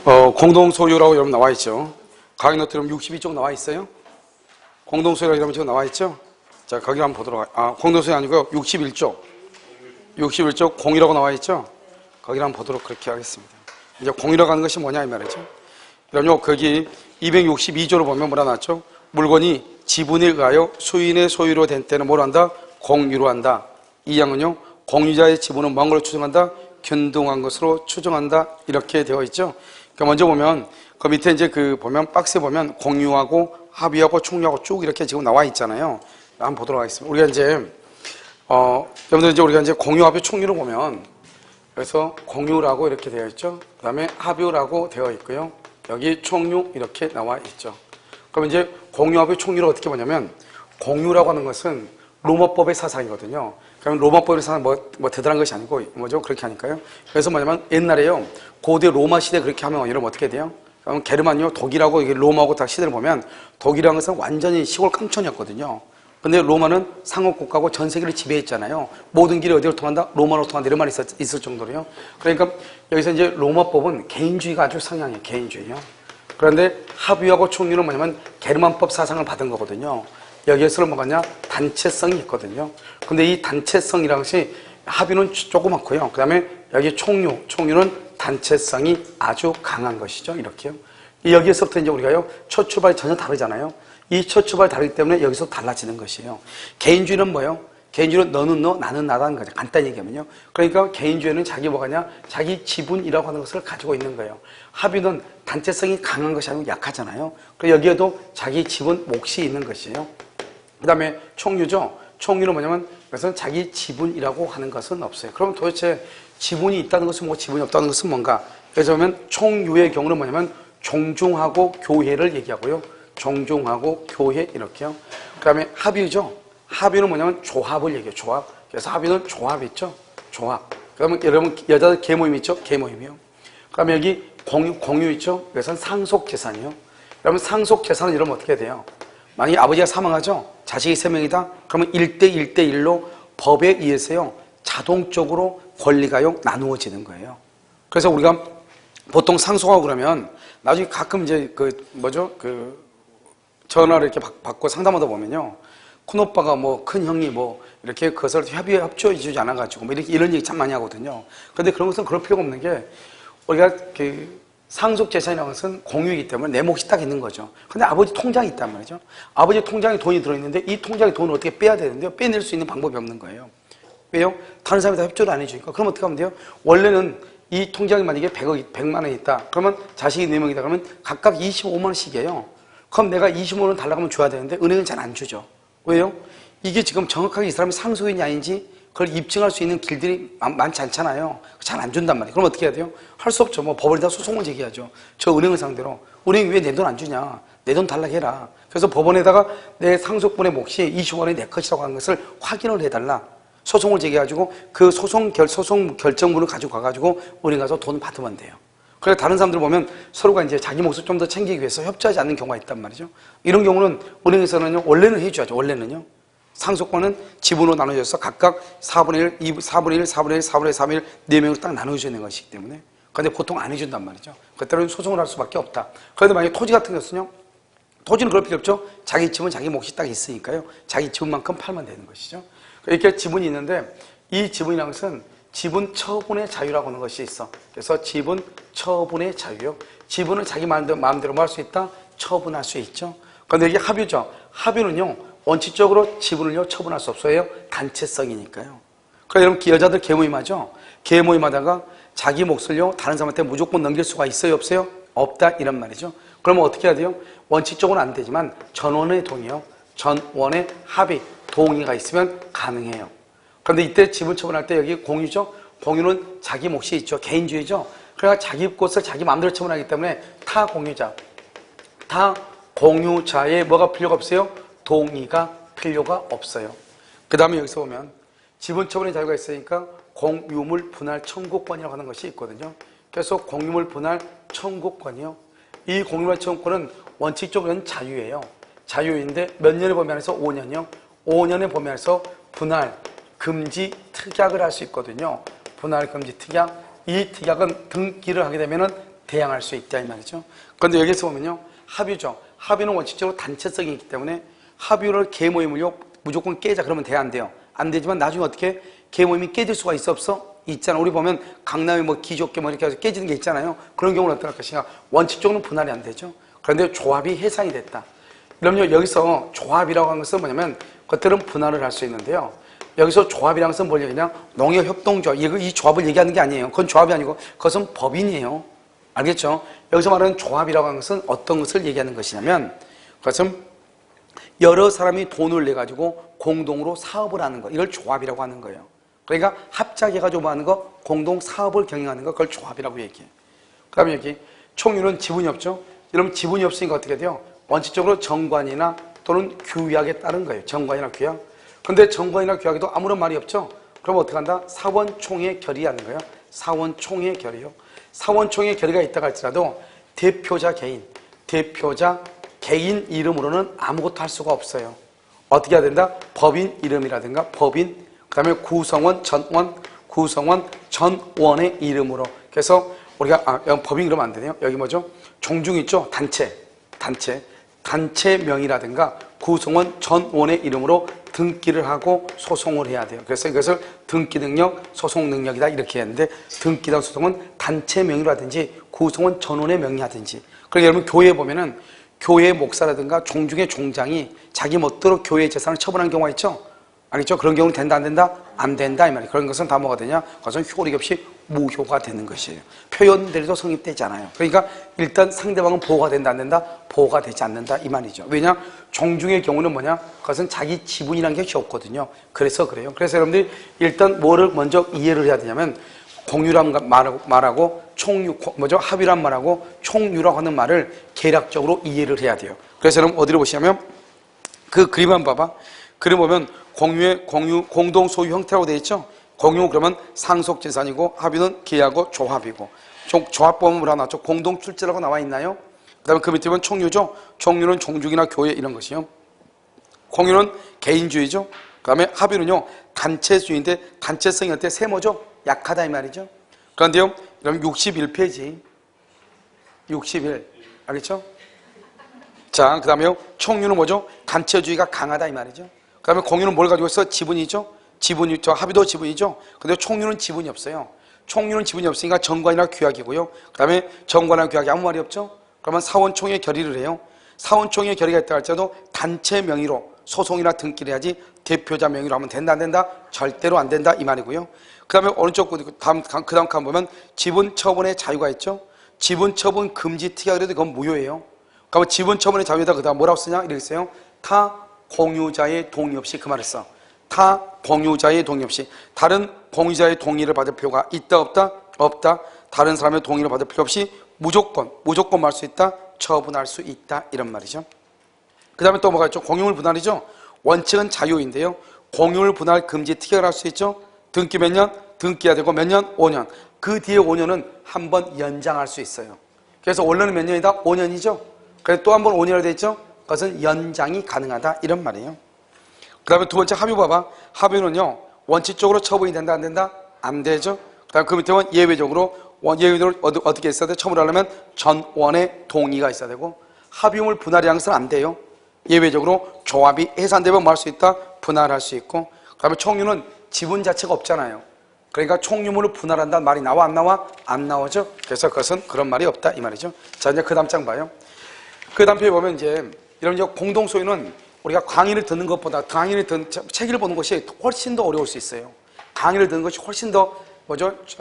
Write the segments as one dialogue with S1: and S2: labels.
S1: 공동소유라고 여러분 나와 있죠. 강의 노트는 62쪽 나와 있어요. 공동소유라고 여러분 지금 나와 있죠. 자, 거기 한번 보도록 공동소유 아니고요. 61쪽 공유라고 나와 있죠. 거기를 한번 보도록 그렇게 하겠습니다. 이제 공유라고 하는 것이 뭐냐 이 말이죠. 그럼요, 거기 262조를 보면 뭐라 나왔죠? 물건이 지분에 의하여 수인의 소유로 된 때는 뭘 한다? 공유로 한다. 이 양은요, 공유자의 지분은 뭔 걸로 추정한다? 균등한 것으로 추정한다. 이렇게 되어 있죠. 그러니까 먼저 보면 그 밑에 이제 보면 박스에 보면 공유하고 합의하고 총유하고 쭉 이렇게 지금 나와 있잖아요. 한번 보도록 하겠습니다. 우리가 이제 여러분들 이제 우리가 이제 공유, 합의, 총유를 보면 그래서 공유라고 이렇게 되어 있죠. 그 다음에 합의라고 되어 있고요. 여기 총유 이렇게 나와 있죠. 그럼 이제 공유, 합의, 총유를 어떻게 보냐면 공유라고 하는 것은 로마법의 사상이거든요. 그러면 로마법의 사상은 뭐 대단한 것이 아니고 뭐죠? 그렇게 하니까요. 그래서 뭐냐면 옛날에요. 고대 로마 시대 그렇게 하면 여러분 어떻게 돼요? 그럼 게르만요, 독일하고 이게 로마하고 다 시대를 보면 독일이라는 것은 완전히 시골 깡촌이었거든요. 근데 로마는 상업국가고 전 세계를 지배했잖아요. 모든 길이 어디로 통한다? 로마로 통한다. 이런 말이 있을 정도로요. 그러니까 여기서 이제 로마법은 개인주의가 아주 성향이에요. 개인주의요. 그런데 합의하고 총유는 뭐냐면 게르만법 사상을 받은 거거든요. 여기에서는 뭐가냐? 단체성이 있거든요. 근데 이 단체성이라는 것이 합의는 조그맣고요. 그 다음에 여기 총유는 단체성이 아주 강한 것이죠. 이렇게요. 여기에서부터 이제 우리가요, 첫 출발이 전혀 다르잖아요. 이 첫 출발이 다르기 때문에 여기서 달라지는 것이에요. 개인주의는 뭐예요? 개인주의는 너는 너, 나는 나라는 거죠. 간단히 얘기하면요. 그러니까 개인주의는 자기 뭐가냐? 자기 지분이라고 하는 것을 가지고 있는 거예요. 합의는 단체성이 강한 것이 아니고 약하잖아요. 그래서 여기에도 자기 지분, 몫이 있는 것이에요. 그 다음에 총유죠. 총유는 뭐냐면 그것은 자기 지분이라고 하는 것은 없어요. 그럼 도대체 지분이 있다는 것은 뭐 지분이 없다는 것은 뭔가? 그래서 보면 총유의 경우는 뭐냐면 종중하고 교회를 얘기하고요. 종중하고 교회 이렇게요. 그 다음에 합의죠. 합의는 뭐냐면 조합을 얘기해요. 조합. 그래서 합의는 조합 있죠. 조합. 그러면 여러분 여자들 계모임 있죠. 계모임이요. 그 다음에 여기 공유 있죠. 그래서 상속재산이요. 여러분 상속재산은 이러면 어떻게 돼요? 만약에 아버지가 사망하죠. 자식이 3명이다. 그러면 1대1로 법에 의해서요. 자동적으로 권리가요. 나누어지는 거예요. 그래서 우리가 보통 상속하고 그러면 나중에 가끔 이제 전화를 이렇게 받고 상담하다 보면요. 큰오빠가 뭐 큰형이 뭐 이렇게 그것을 협조해 주지 않아가지고 뭐 이런 얘기 참 많이 하거든요. 근데 그런 것은 그럴 필요가 없는 게 우리가 상속재산이라는 것은 공유이기 때문에 내 몫이 딱 있는 거죠. 근데 아버지 통장이 있단 말이죠. 아버지 통장에 돈이 들어있는데 이 통장에 돈을 어떻게 빼야 되는데요. 빼낼 수 있는 방법이 없는 거예요. 왜요? 다른 사람이 다 협조를 안 해주니까. 그럼 어떻게 하면 돼요? 원래는 이 통장이 만약에 100만 원이 있다. 그러면 자식이 4명이다. 그러면 각각 25만 원씩이에요. 그럼 내가 25만 원 달라고 하면 줘야 되는데 은행은 잘 안 주죠. 왜요? 이게 지금 정확하게 이 사람이 상속인이 아닌지 그걸 입증할 수 있는 길들이 많지 않잖아요. 잘 안 준단 말이에요. 그럼 어떻게 해야 돼요? 할 수 없죠. 뭐 법원에다 소송을 제기하죠. 저 은행을 상대로. 은행이 왜 내 돈 안 주냐? 내 돈 달라고 해라. 그래서 법원에다가 내 상속분의 몫이 25만 원이 내 것이라고 하는 것을 확인을 해달라. 소송을 제기해가지고 그 소송 결정문을 가지고 가가지고 은행 가서 돈 받으면 돼요. 그래서 다른 사람들 보면 서로가 이제 자기 몫을 좀 더 챙기기 위해서 협조하지 않는 경우가 있단 말이죠. 이런 경우는 은행에서는요, 원래는 해줘야죠. 원래는요. 상속권은 지분으로 나눠져서 각각 4분의 1, 4분의 1, 4분의 1, 4분의 1, 4분의 1, 4명으로 딱 나눠줘야 되는 것이기 때문에. 근데 보통 안 해준단 말이죠. 그때는 소송을 할 수밖에 없다. 그런데 만약에 토지 같은 것은요, 토지는 그럴 필요 없죠. 자기 지분, 자기 몫이 딱 있으니까요. 자기 지분만큼 팔면 되는 것이죠. 이렇게 지분이 있는데 이 지분이라는 것은 지분 처분의 자유라고 하는 것이 있어. 그래서 지분 처분의 자유요. 지분은 자기 마음대로 뭐 할 수 있다? 처분할 수 있죠. 그런데 이게 합의죠. 합의는요, 원칙적으로 지분을요, 처분할 수 없어요. 단체성이니까요. 그래서 여러분, 여자들 계모임하죠? 계모임하다가 자기 몫을요, 다른 사람한테 무조건 넘길 수가 있어요, 없어요? 없다, 이런 말이죠. 그러면 어떻게 해야 돼요? 원칙적으로는 안 되지만 전원의 동의요. 전원의 합의, 동의가 있으면 가능해요. 그런데 이때 지분 처분할 때 여기 공유죠? 공유는 자기 몫이 있죠. 개인주의죠? 그러니까 자기 것을 자기 마음대로 처분하기 때문에 타 공유자의 뭐가 필요가 없어요? 동의가 필요가 없어요. 그 다음에 여기서 보면 지분 처분의 자유가 있으니까 공유물 분할 청구권이라고 하는 것이 있거든요. 그래서 공유물 분할 청구권이요. 이 공유물 청구권은 원칙적으로는 자유예요. 자유인데 몇 년에 범위안에서 5년이요. 5년에 범위안에서 분할, 금지, 특약을 할 수 있거든요. 분할, 금지, 특약. 이 특약은 등기를 하게 되면은 대항할 수 있다 이 말이죠. 그런데 여기서 보면요, 합유죠. 합유는 원칙적으로 단체성이 있기 때문에 합유를 계모임을요 무조건 깨자 그러면 돼 안 돼요? 안 되지만 나중에 어떻게 계모임이 깨질 수가 있어 없어? 있잖아. 우리 보면 강남에 뭐 기존계 뭐 이렇게 해서 깨지는 게 있잖아요. 그런 경우는 어떨 것이냐? 원칙적으로는 분할이 안 되죠. 그런데 조합이 해상이 됐다. 그럼요, 여기서 조합이라고 하는 것은 뭐냐면 그것들은 분할을 할 수 있는데요. 여기서 조합이라는 것은 뭘 얘기하냐? 농협협동조합. 이 조합을 얘기하는 게 아니에요. 그건 조합이 아니고 그것은 법인이에요. 알겠죠? 여기서 말하는 조합이라고 하는 것은 어떤 것을 얘기하는 것이냐면 그것은 여러 사람이 돈을 내가지고 공동으로 사업을 하는 거. 이걸 조합이라고 하는 거예요. 그러니까 합작해가지고 하는 거, 공동 사업을 경영하는 거, 그걸 조합이라고 얘기해요. 그 다음에 여기 총유는 지분이 없죠? 여러분 지분이 없으니까 어떻게 돼요? 원칙적으로 정관이나 또는 규약에 따른 거예요. 정관이나 규약. 근데 정관이나 규약에도 아무런 말이 없죠? 그럼 어떻게 한다? 사원총회 결의하는 거예요. 사원총회 결의요. 사원총회 결의가 있다고 할지라도 대표자 개인 이름으로는 아무것도 할 수가 없어요. 어떻게 해야 된다? 법인 이름이라든가 법인, 그 다음에 구성원, 전원의 이름으로. 그래서 우리가, 여기 법인 그러면 안 되네요. 여기 뭐죠? 종중 있죠? 단체명이라든가 구성원, 전원의 이름으로 등기를 하고 소송을 해야 돼요. 그래서 이것을 등기 능력, 소송 능력이다 이렇게 했는데 등기나 소송은 단체명이라든지 구성원, 전원의 명의하든지. 그러니까 여러분 교회에 보면은 교회 목사라든가 종중의 종장이 자기 멋대로 교회 재산을 처분하는 경우가 있죠? 알겠죠? 그런 경우는 된다 안 된다? 안 된다 이 말이에요. 그런 것은 다 뭐가 되냐? 그것은 효力없이 무효가 되는 것이에요. 표현들도 성립되지 않아요. 그러니까 일단 상대방은 보호가 된다 안 된다? 보호가 되지 않는다 이 말이죠. 왜냐? 종중의 경우는 뭐냐? 그것은 자기 지분이라는 게 없거든요. 그래서 그래요. 그래서 여러분들이 일단 뭐를 먼저 이해를 해야 되냐면 공유란 말하고 총유, 합의란 말하고 총유라고 하는 말을 계략적으로 이해를 해야 돼요. 그래서 여러분 어디로 보시냐면 그 그림 한번 봐봐. 그림 보면 공동 소유 형태라고 되어 있죠? 공유 그러면 상속 재산이고 합의는 계약고 조합이고 조합법은 뭐라 나왔죠? 공동 출제라고 나와 있나요? 그 다음에 그 밑에 보면 총유죠? 총유는 종중이나 교회 이런 것이요. 공유는 개인주의죠? 그 다음에 합의는요 단체주의인데 단체성이 어때? 세모죠? 약하다 이 말이죠. 그런데요 여러분 61페이지 61 알겠죠? 자, 그 다음에요 총유는 뭐죠? 단체주의가 강하다 이 말이죠. 그 다음에 공유는 뭘 가지고 있어? 지분이죠? 지분이, 합의도 지분이죠? 근데 총유는 지분이 없어요. 총유는 지분이 없으니까 정관이나 규약이고요. 그 다음에 정관이나 규약이 아무 말이 없죠? 그러면 사원총회 결의를 해요. 사원총회 결의가 있다 할지라도 단체 명의로 소송이나 등기를 해야지 대표자 명의로 하면 된다 안 된다? 절대로 안 된다 이 말이고요. 그 다음에 오른쪽 그 다음 칸 보면 지분 처분의 자유가 있죠? 지분 처분 금지 특약을 해도 그건 무효예요. 그러면 지분 처분의 자유에다 그 다음 뭐라고 쓰냐? 이렇게 써요. 타 공유자의 동의 없이 그 말을 써. 타 공유자의 동의 없이. 다른 공유자의 동의를 받을 필요가 있다 없다? 없다. 다른 사람의 동의를 받을 필요 없이 무조건 말 수 있다. 처분할 수 있다. 이런 말이죠. 그 다음에 또 뭐가 있죠? 공유물 분할이죠. 원칙은 자유인데요. 공유물 분할 금지 특약을 할 수 있죠. 등기 몇 년? 등기해야 되고 몇 년? 5년. 그 뒤에 5년은 한 번 연장할 수 있어요. 그래서 원래는 몇 년이다? 5년이죠. 그래서 또 한 번 5년으로 돼 있죠. 그것은 연장이 가능하다 이런 말이에요. 그 다음에 두 번째 합의 봐봐. 합의는요 원칙적으로 처분이 된다 안 된다? 안 되죠. 그 다음에 그 밑에 보면 예외적으로 어떻게 있어야 돼? 처분을 하려면 전원의 동의가 있어야 되고 합의물 분할이라는 것은 안 돼요. 예외적으로 조합이 해산되면 뭐 할 수 있다? 분할할 수 있고. 그 다음에 총유는 지분 자체가 없잖아요. 그러니까 총유물을 분할한다는 말이 나와 안 나와? 안 나오죠. 그래서 그것은 그런 말이 없다 이 말이죠. 자 이제 그 다음 장 봐요. 그 다음 표에 보면 이제 이런 공동 소유는 우리가 강의를 듣는 것보다 책을 보는 것이 훨씬 더 어려울 수 있어요. 강의를 듣는 것이 훨씬 더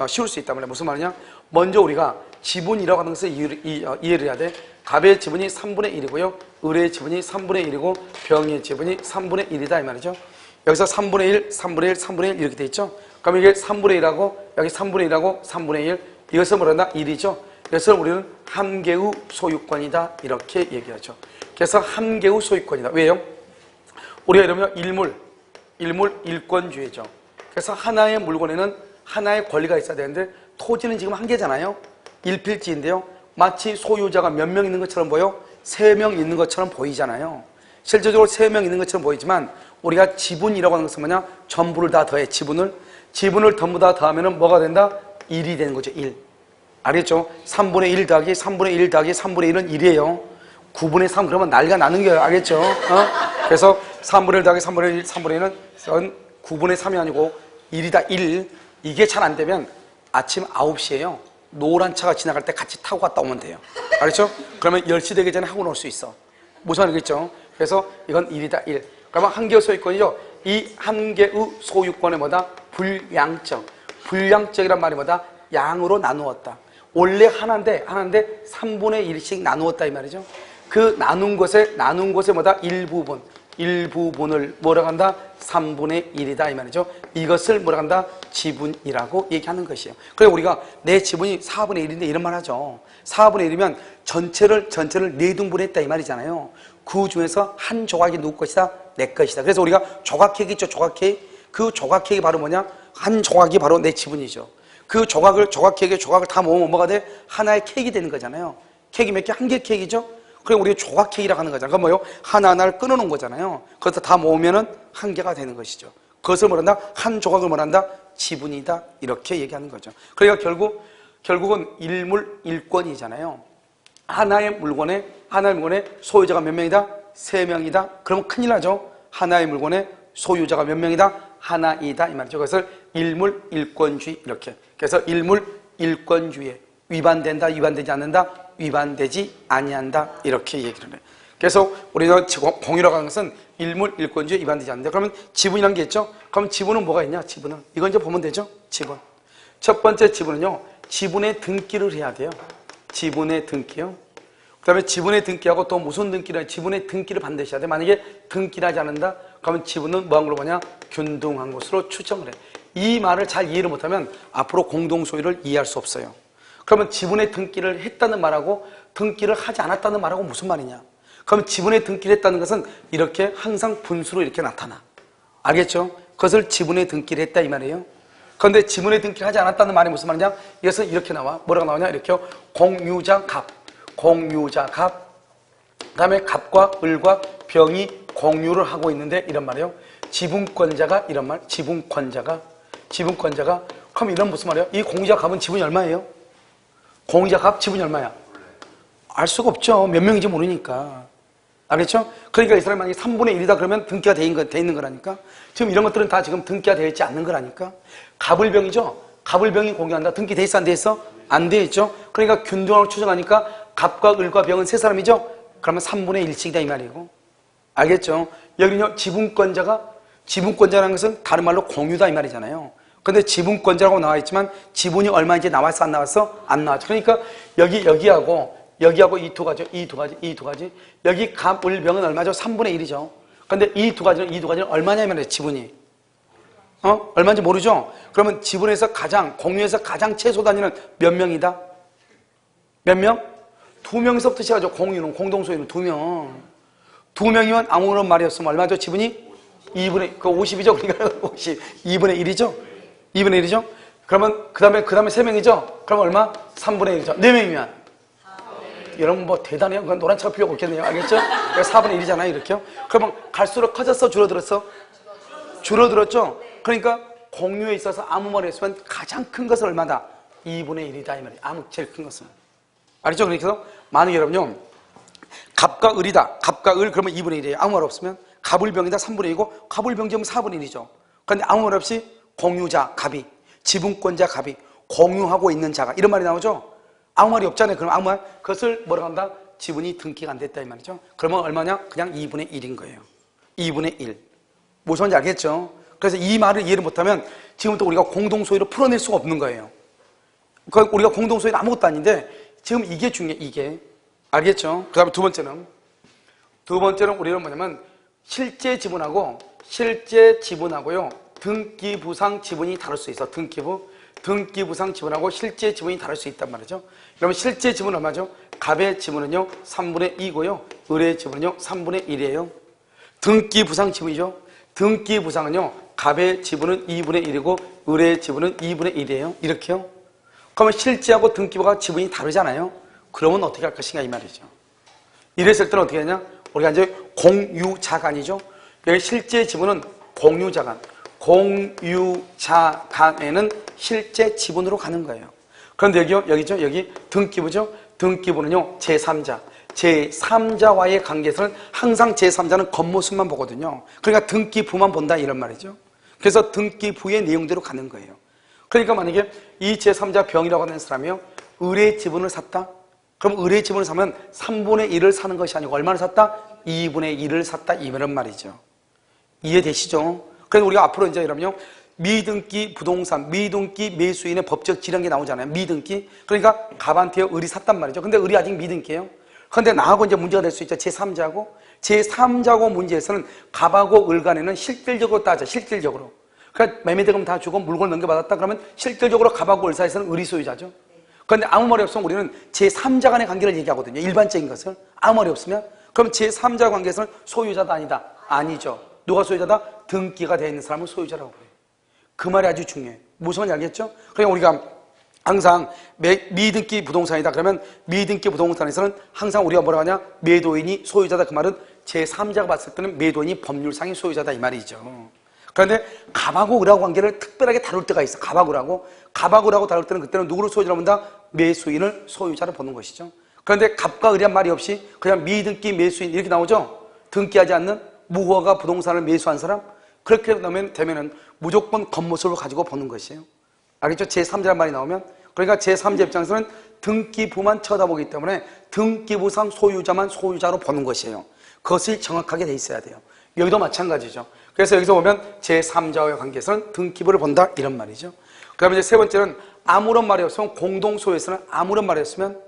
S1: 쉬울 수 있단 말이야. 무슨 말이냐? 먼저 우리가 지분이라고 하는 것을 이해를 해야 돼. 갑의 지분이 3분의 1이고요. 을의 지분이 3분의 1이고 병의 지분이 3분의 1이다 이 말이죠. 여기서 3분의 1, 3분의 1, 3분의 1 이렇게 돼 있죠. 그럼 이게 3분의 1하고 여기 3분의 1하고 3분의 1 이것을 뭐란다? 1이죠. 그래서 우리는 한 개의 소유권이다 이렇게 얘기하죠. 그래서 한 개의 소유권이다. 왜요? 우리가 이러면 일권주의죠. 그래서 하나의 물건에는 하나의 권리가 있어야 되는데 토지는 지금 한 개잖아요. 일필지인데요. 마치 소유자가 몇 명 있는 것처럼 보여? 3명 있는 것처럼 보이잖아요. 실제적으로 3명 있는 것처럼 보이지만 우리가 지분이라고 하는 것은 뭐냐? 전부를 다 더해. 지분을 전부 다 더하면 뭐가 된다? 1이 되는 거죠. 1. 알겠죠? 3분의 1 더하기 3분의 1 더하기 3분의 1은 1이에요. 9분의 3 그러면 난리가 나는 거예요. 알겠죠? 그래서 3분의 1 더하기 3분의 1, 3분의 1은 9분의 3이 아니고 1이다. 1. 이게 잘 안 되면 아침 9시에요. 노란 차가 지나갈 때 같이 타고 갔다 오면 돼요. 알겠죠? 그러면 10시 되기 전에 하고 놀 수 있어. 무슨 말이겠죠? 그래서 이건 1이다. 1. 그러면 한 개의 소유권이죠. 이 한 개의 소유권의 뭐다? 불량적. 불량적이란 말이 뭐다? 양으로 나누었다. 원래 하나인데 3분의 1씩 나누었다 이 말이죠. 그 나눈 것에 뭐다? 일부분을 뭐라고 한다? 3분의 1이다 이 말이죠. 이것을 뭐라고 한다? 지분이라고 얘기하는 것이에요. 그래서 우리가 내 지분이 4분의 1인데 이런 말 하죠. 4분의 1이면 전체를 4등분 했다 이 말이잖아요. 그 중에서 한 조각이 누구 것이다? 내 것이다. 그래서 우리가 조각 케이크 있죠. 조각 케이크. 그 조각 케이크 바로 뭐냐? 한 조각이 바로 내 지분이죠. 그 조각 케이크의 조각을 다 모으면 뭐가 돼? 하나의 케이크 되는 거잖아요. 케이크 몇 개? 한 개 케이크죠? 그럼 우리가 조각 케이크라고 하는 거잖아요. 그건 뭐요? 하나하나를 끊어놓은 거잖아요. 그것도 다 모으면은 한 개가 되는 것이죠. 그것을 뭐란다? 한 조각을 뭐란다? 지분이다. 이렇게 얘기하는 거죠. 그러니까 결국은 일물일권이잖아요. 하나의 물건에 소유자가 몇 명이다? 3명이다. 그러면 큰일 나죠. 하나의 물건에 소유자가 몇 명이다? 하나이다 이 말이죠. 그것을 일물일권주의 이렇게. 그래서 일물일권주의에 위반된다, 위반되지 않는다, 위반되지 아니한다 이렇게 얘기를 해요. 그래서 우리가 공유라고 하는 것은 일물일권주의에 위반되지 않는다. 그러면 지분이라는 게 있죠. 그럼 지분은 뭐가 있냐? 지분은 이건 이제 보면 되죠. 지분. 첫 번째 지분은요. 지분의 등기를 해야 돼요. 지분의 등기요. 그 다음에 지분의 등기하고 또 무슨 등기를 지분의 등기를 반드시 해야 돼. 만약에 등기를 하지 않는다? 그러면 지분은 뭐한 걸로 보냐? 균등한 것으로 추정을 해. 이 말을 잘 이해를 못하면 앞으로 공동소유를 이해할 수 없어요. 그러면 지분의 등기를 했다는 말하고 등기를 하지 않았다는 말하고 무슨 말이냐? 그럼 지분의 등기를 했다는 것은 이렇게 항상 분수로 이렇게 나타나. 알겠죠? 그것을 지분의 등기를 했다 이 말이에요. 그런데 지분의 등기를 하지 않았다는 말이 무슨 말이냐? 이것은 이렇게 나와. 뭐라고 나오냐? 이렇게 공유자 갑. 공유자 갑. 그 다음에 갑과 을과 병이 공유를 하고 있는데 이런 말이에요. 지분권자가 이런 말. 지분권자가. 그럼 이런 무슨 말이에요? 이 공유자 갑은 지분이 얼마예요? 공유자 갑 지분이 얼마야? 알 수가 없죠. 몇 명인지 모르니까. 알겠죠? 그러니까 이 사람이 만약에 3분의 1이다 그러면 등기가 돼 있는 거라니까. 지금 이런 것들은 다 지금 등기가 되어 있지 않는 거라니까. 갑을병이죠. 갑을병이 공유한다. 등기 돼 있어 안 돼 있어? 안 돼 있죠. 그러니까 균등함을 추정하니까 갑과 을과 병은 세 사람이죠. 그러면 3분의 1씩이다 이 말이고. 알겠죠? 여기는요. 지분권자라는 것은 다른 말로 공유다 이 말이잖아요. 근데 지분권자라고 나와 있지만 지분이 얼마인지 나왔어 안 나왔어? 안 나왔죠. 그러니까 여기하고 이 두 가지. 여기 갑, 을, 병은 얼마죠? 3분의 1이죠. 근데 이 두 가지는 얼마냐면 지분이. 얼마인지 모르죠? 그러면 지분에서 공유에서 가장 최소 단위는 몇 명이다? 몇 명? 2명에서부터 시작하죠. 공유는, 공동소유는 2명. 2명이면 아무런 말이 없으면 얼마죠? 지분이? 2분의, 50이죠? 그러니까 2분의 1이죠? 2분의 1이죠? 그러면, 그 다음에 3명이죠? 그럼 얼마? 3분의 1이죠. 4명이면? 여러분 뭐 대단해요. 그건 노란 차가 필요가 없겠네요. 알겠죠? 4분의 1이잖아요. 이렇게요. 그러면 갈수록 커졌어? 줄어들었어? 줄어들었죠? 그러니까 공유에 있어서 아무 말이 없으면 가장 큰 것은 얼마다? 2분의 1이다 이 말이에요. 제일 큰 것은. 알겠죠? 그래서 만약에 여러분요. 갑과 을이다. 갑과 을 그러면 2분의 1이에요. 아무 말 없으면 갑을병이다 3분의 1이고 갑을병지면 4분의 1이죠. 그런데 아무 말 없이 공유자 갑이 지분권자 갑이 공유하고 있는 자가 이런 말이 나오죠. 아무 말이 없잖아요. 그럼 아무 말 그것을 뭐라고 한다? 지분이 등기가 안 됐다 이 말이죠. 그러면 얼마냐? 그냥 2분의 1인 거예요. 2분의 1. 무슨 말인지 알겠죠? 그래서 이 말을 이해를 못하면 지금부터 우리가 공동소유를 풀어낼 수가 없는 거예요. 그러니까 우리가 공동소유는 아무것도 아닌데 지금 이게 중요해. 이게. 알겠죠? 그 다음에 두 번째는 우리는 뭐냐면 실제 지분하고요 등기부상 지분이 다를 수 있어. 등기부상 지분하고 실제 지분이 다를 수 있단 말이죠. 그러면 실제 지분은 얼마죠? 갑의 지분은요 3분의 2고요 을의 지분은요 3분의 1이에요. 등기부상 지분이죠. 등기부상은요 갑의 지분은 2분의 1이고 을의 지분은 2분의 1이에요. 이렇게요. 그러면 실제하고 등기부가 지분이 다르잖아요. 그러면 어떻게 할 것인가 이 말이죠. 이랬을 때는 어떻게 하냐? 우리가 이제 공유자간이죠. 여기 실제 지분은 공유자간. 공유자간에는 실제 지분으로 가는 거예요. 그런데 여기요, 여기죠, 여기 등기부죠. 등기부는요, 제3자. 제3자와의 관계에서는 항상 제3자는 겉모습만 보거든요. 그러니까 등기부만 본다 이런 말이죠. 그래서 등기부의 내용대로 가는 거예요. 그러니까 만약에 이 제3자 병이라고 하는 사람이요, 을의 지분을 샀다? 그럼 을의 지분을 사면 3분의 1을 사는 것이 아니고 얼마를 샀다? 2분의 1을 샀다 이런 말이죠. 이해되시죠? 그래서 우리가 앞으로 이제 이러면요, 미등기 부동산, 미등기 매수인의 법적 지령이 나오잖아요. 미등기. 그러니까 갑한테요, 을이 샀단 말이죠. 근데 을이 아직 미등기예요. 그런데 나하고 이제 문제가 될 수 있죠. 제3자고. 제3자고 문제에서는 갑하고 을 간에는 실질적으로 따져, 실질적으로. 그러니까 매매대금 다 주고 물건 넘겨받았다 그러면 실질적으로 갑하고 을 사이에서는 을이 소유자죠. 그런데 아무 말이 없으면 우리는 제3자 간의 관계를 얘기하거든요. 일반적인 것을. 아무 말이 없으면. 그럼 제3자 관계에서는 소유자다 아니다? 아니죠. 누가 소유자다? 등기가 되어 있는 사람은 소유자라고 그래요. 그 말이 아주 중요해요. 무슨 말인지 알겠죠? 그러니까 우리가 항상 미등기 부동산이다 그러면 미등기 부동산에서는 항상 우리가 뭐라고 하냐? 매도인이 소유자다. 그 말은 제3자가 봤을 때는 매도인이 법률상의 소유자다 이 말이죠. 그런데 갑하고 을하고 관계를 특별하게 다룰 때가 있어. 갑하고 을하고 다룰 때는 그때는 누구를 소유자로 본다? 매수인을 소유자로 보는 것이죠. 그런데 갑과 을이란 말이 없이 그냥 미등기 매수인 이렇게 나오죠. 등기하지 않는 무허가 부동산을 매수한 사람, 그렇게 되면은 무조건 겉모습을 가지고 보는 것이에요. 알겠죠? 제3자란 말이 나오면. 그러니까 제3자 입장에서는 등기부만 쳐다보기 때문에 등기부상 소유자만 소유자로 보는 것이에요. 그것이 정확하게 돼 있어야 돼요. 여기도 마찬가지죠. 그래서 여기서 보면 제3자와의 관계에서는 등기부를 본다 이런 말이죠. 그 다음에 이제 세 번째는 아무런 말이 없으면, 공동소유에서는 아무런 말이 없으면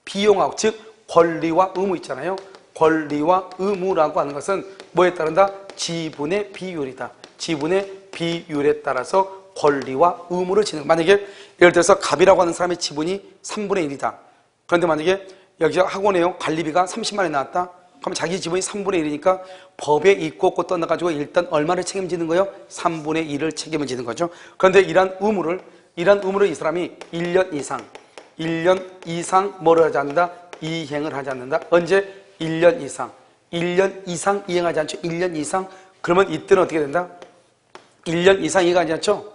S1: 비용하고, 즉 권리와 의무 있잖아요. 권리와 의무라고 하는 것은 뭐에 따른다? 지분의 비율이다. 지분의 비율에 따라서 권리와 의무를 지는. 만약에 예를 들어서 갑이라고 하는 사람의 지분이 3분의 1이다. 그런데 만약에 여기 학원에요, 관리비가 30만 원이 나왔다. 그럼 자기 지분이 3분의 1이니까 법에 있고 없고 떠나가지고 일단 얼마를 책임지는 거예요? 3분의 1을 책임을 지는 거죠. 그런데 이러한 의무를 이 사람이 1년 이상 뭐를 하지 않는다? 이행을 하지 않는다. 언제? 1년 이상 이행하지 않죠. 1년 이상. 그러면 이때는 어떻게 된다? 1년 이상 이행하지 않죠.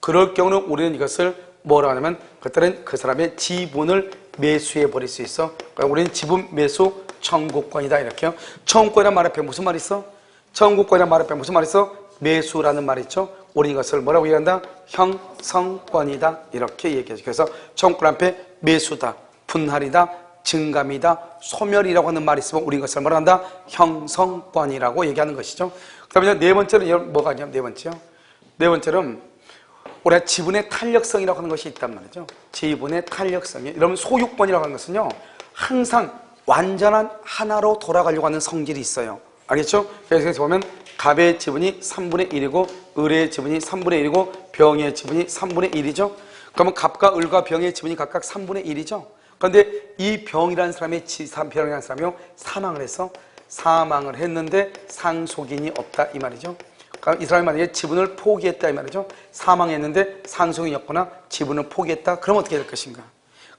S1: 그럴 경우는 우리는 이것을 뭐라 하냐면 그때는 그 사람의 지분을 매수해 버릴 수 있어. 그러니까 우리는 지분 매수 청구권이다 이렇게요. 청구권이라는 말 앞에 무슨 말이 있어? 청구권이라는 말 앞에 무슨 말이 있어? 매수라는 말이 있죠. 우리 이것을 뭐라고 얘기한다? 형성권이다 이렇게 얘기하죠. 그래서 청구권 앞에 매수다, 분할이다, 증감이다, 소멸이라고 하는 말이 있으면 우리 이것을 뭐라 한다? 형성권이라고 얘기하는 것이죠. 그 다음에 네 번째는 뭐가 있냐면 네 번째는 우리가 지분의 탄력성이라고 하는 것이 있단 말이죠. 지분의 탄력성이. 여러분 소유권이라고 하는 것은요, 항상 완전한 하나로 돌아가려고 하는 성질이 있어요. 알겠죠? 그래서 보면 갑의 지분이 3분의 1이고 을의 지분이 3분의 1이고 병의 지분이 3분의 1이죠. 그러면 갑과 을과 병의 지분이 각각 3분의 1이죠. 그런데 이 병이라는 사람이 사망을 했는데 상속인이 없다 이 말이죠. 그러니까 이 사람이 만약에 지분을 포기했다 이 말이죠. 사망했는데 상속인이 없거나 지분을 포기했다. 그럼 어떻게 될 것인가?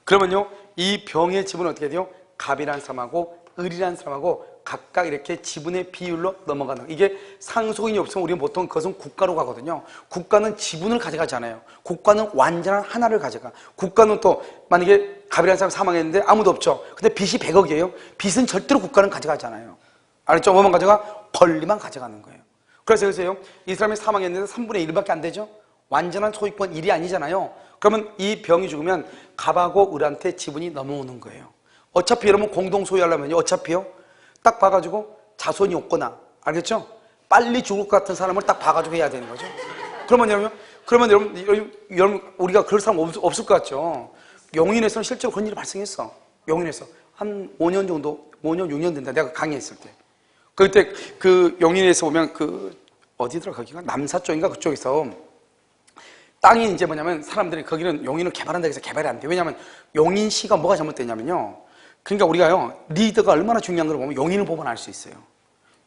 S1: 그러면요, 이 병의 지분은 어떻게 돼요? 갑이라는 사람하고 을이라는 사람하고 각각 이렇게 지분의 비율로 넘어가는. 이게 상속인이 없으면 우리는 보통 그것은 국가로 가거든요. 국가는 지분을 가져가지 않아요. 국가는 완전한 하나를 가져가. 국가는 또 만약에 갑이라는 사람이 사망했는데 아무도 없죠. 근데 빚이 100억이에요. 빚은 절대로 국가는 가져가지 않아요. 알았죠? 뭐만 가져가? 권리만 가져가는 거예요. 그래서 여기서요, 이 사람이 사망했는데 3분의 1밖에 안 되죠? 완전한 소유권 1이 아니잖아요. 그러면 이 병이 죽으면 갑하고 을한테 지분이 넘어오는 거예요. 어차피 여러분 공동 소유하려면요, 어차피요, 딱 봐가지고 자손이 없거나, 알겠죠? 빨리 죽을 것 같은 사람을 딱 봐가지고 해야 되는 거죠. 그러면 여러분 우리가 그럴 사람 없을 것 같죠? 용인에서는 실제로 그런 일이 발생했어. 용인에서 한 5년 정도, 5년 6년 된다. 내가 강의했을 때. 그때 그 용인에서 보면 그 어디더라 거기가 남사 쪽인가 그쪽에서 땅이 이제 뭐냐면 사람들이 거기는 용인을 개발한다고 해서 개발이 안 돼요. 왜냐하면 용인시가 뭐가 잘못됐냐면요, 그러니까 우리가요, 리더가 얼마나 중요한 걸 보면 용인을 보면 알 수 있어요.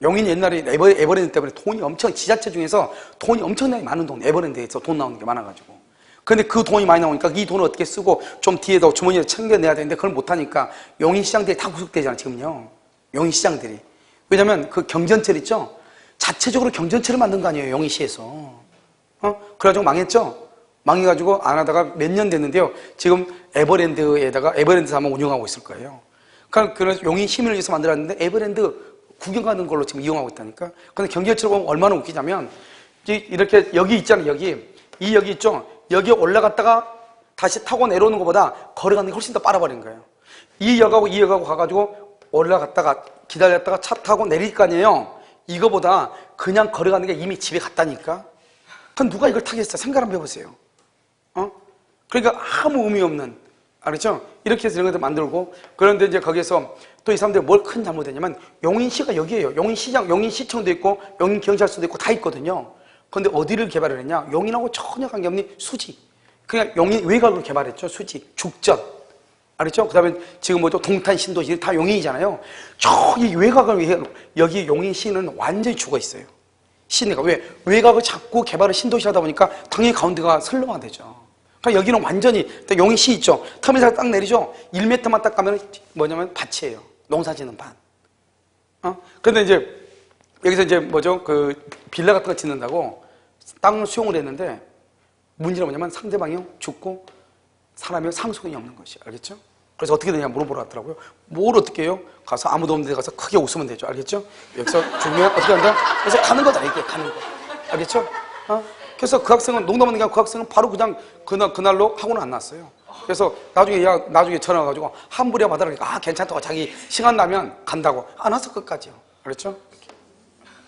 S1: 용인 옛날에 에버랜드 때문에 돈이 엄청, 지자체 중에서 돈이 엄청나게 많은 동, 에버랜드에서 돈 나오는 게 많아가지고. 근데 그 돈이 많이 나오니까 이 돈을 어떻게 쓰고 좀 뒤에다 주머니에 챙겨내야 되는데 그걸 못하니까 용인시장들이 다 구속되잖아 지금요. 용인시장들이. 왜냐면 그 경전철 있죠? 자체적으로 경전철을 만든 거 아니에요, 용인시에서. 그래가지고 망했죠? 망해가지고 안 하다가 몇 년 됐는데요. 지금 에버랜드 아마 운영하고 있을 거예요. 그러니까 그런 용인 시민을 위해서 만들었는데 에버랜드 구경 가는 걸로 지금 이용하고 있다니까. 근데 경제적으로 보면 얼마나 웃기냐면 이렇게 여기 있잖아요. 여기 있죠. 여기 올라갔다가 다시 타고 내려오는 것보다 걸어가는 게 훨씬 더 빨아버린 거예요. 이 역하고 가가지고 올라갔다가 기다렸다가 차 타고 내릴 거 아니에요. 이거보다 그냥 걸어가는 게 이미 집에 갔다니까. 그럼 누가 이걸 타겠어? 생각 한번 해보세요. 그러니까 아무 의미 없는, 알겠죠? 이렇게 해서 이런 것들 만들고, 그런데 이제 거기에서 또 이 사람들이 뭘 큰 잘못했냐면, 용인시가 여기에요. 용인시장, 용인시청도 있고, 용인경찰서도 있고 다 있거든요. 그런데 어디를 개발을 했냐? 용인하고 전혀 관계없는 수지. 그냥 용인 외곽을 개발했죠. 수지, 죽전. 알겠죠? 그 다음에 지금 뭐죠? 동탄 신도시 다 용인이잖아요. 저기 외곽을 위해, 여기 용인시는 완전히 죽어 있어요. 시내가. 왜? 외곽을 자꾸 개발을 신도시 하다 보니까 당연히 가운데가 설렁화 되죠. 그러니까 여기는 완전히, 용인시 있죠? 터미널 딱 내리죠? 1m만 딱 가면 뭐냐면 밭이에요. 농사 짓는 밭. 그런데 이제, 여기서 이제 뭐죠? 그 빌라 같은 거 짓는다고 땅을 수용을 했는데 문제는 뭐냐면 상대방이 죽고 사람이 상속이 없는 것이. 알겠죠? 그래서 어떻게 되냐 물어보러 왔더라고요. 뭘 어떻게 해요? 가서 아무도 없는 데 가서 크게 웃으면 되죠. 알겠죠? 여기서 죽으면 어떻게 한다? 그래서 가는 거다. 이게 가는 거. 알겠죠? 그래서 그 학생은, 농담하는 게 아니라 그 학생은 바로 그냥 그날로 학원을 안 났어요. 그래서 나중에 전화 와가지고 환불이야 받아라니까 괜찮다고 자기 시간 나면 간다고. 안 왔어 끝까지요. 알겠죠?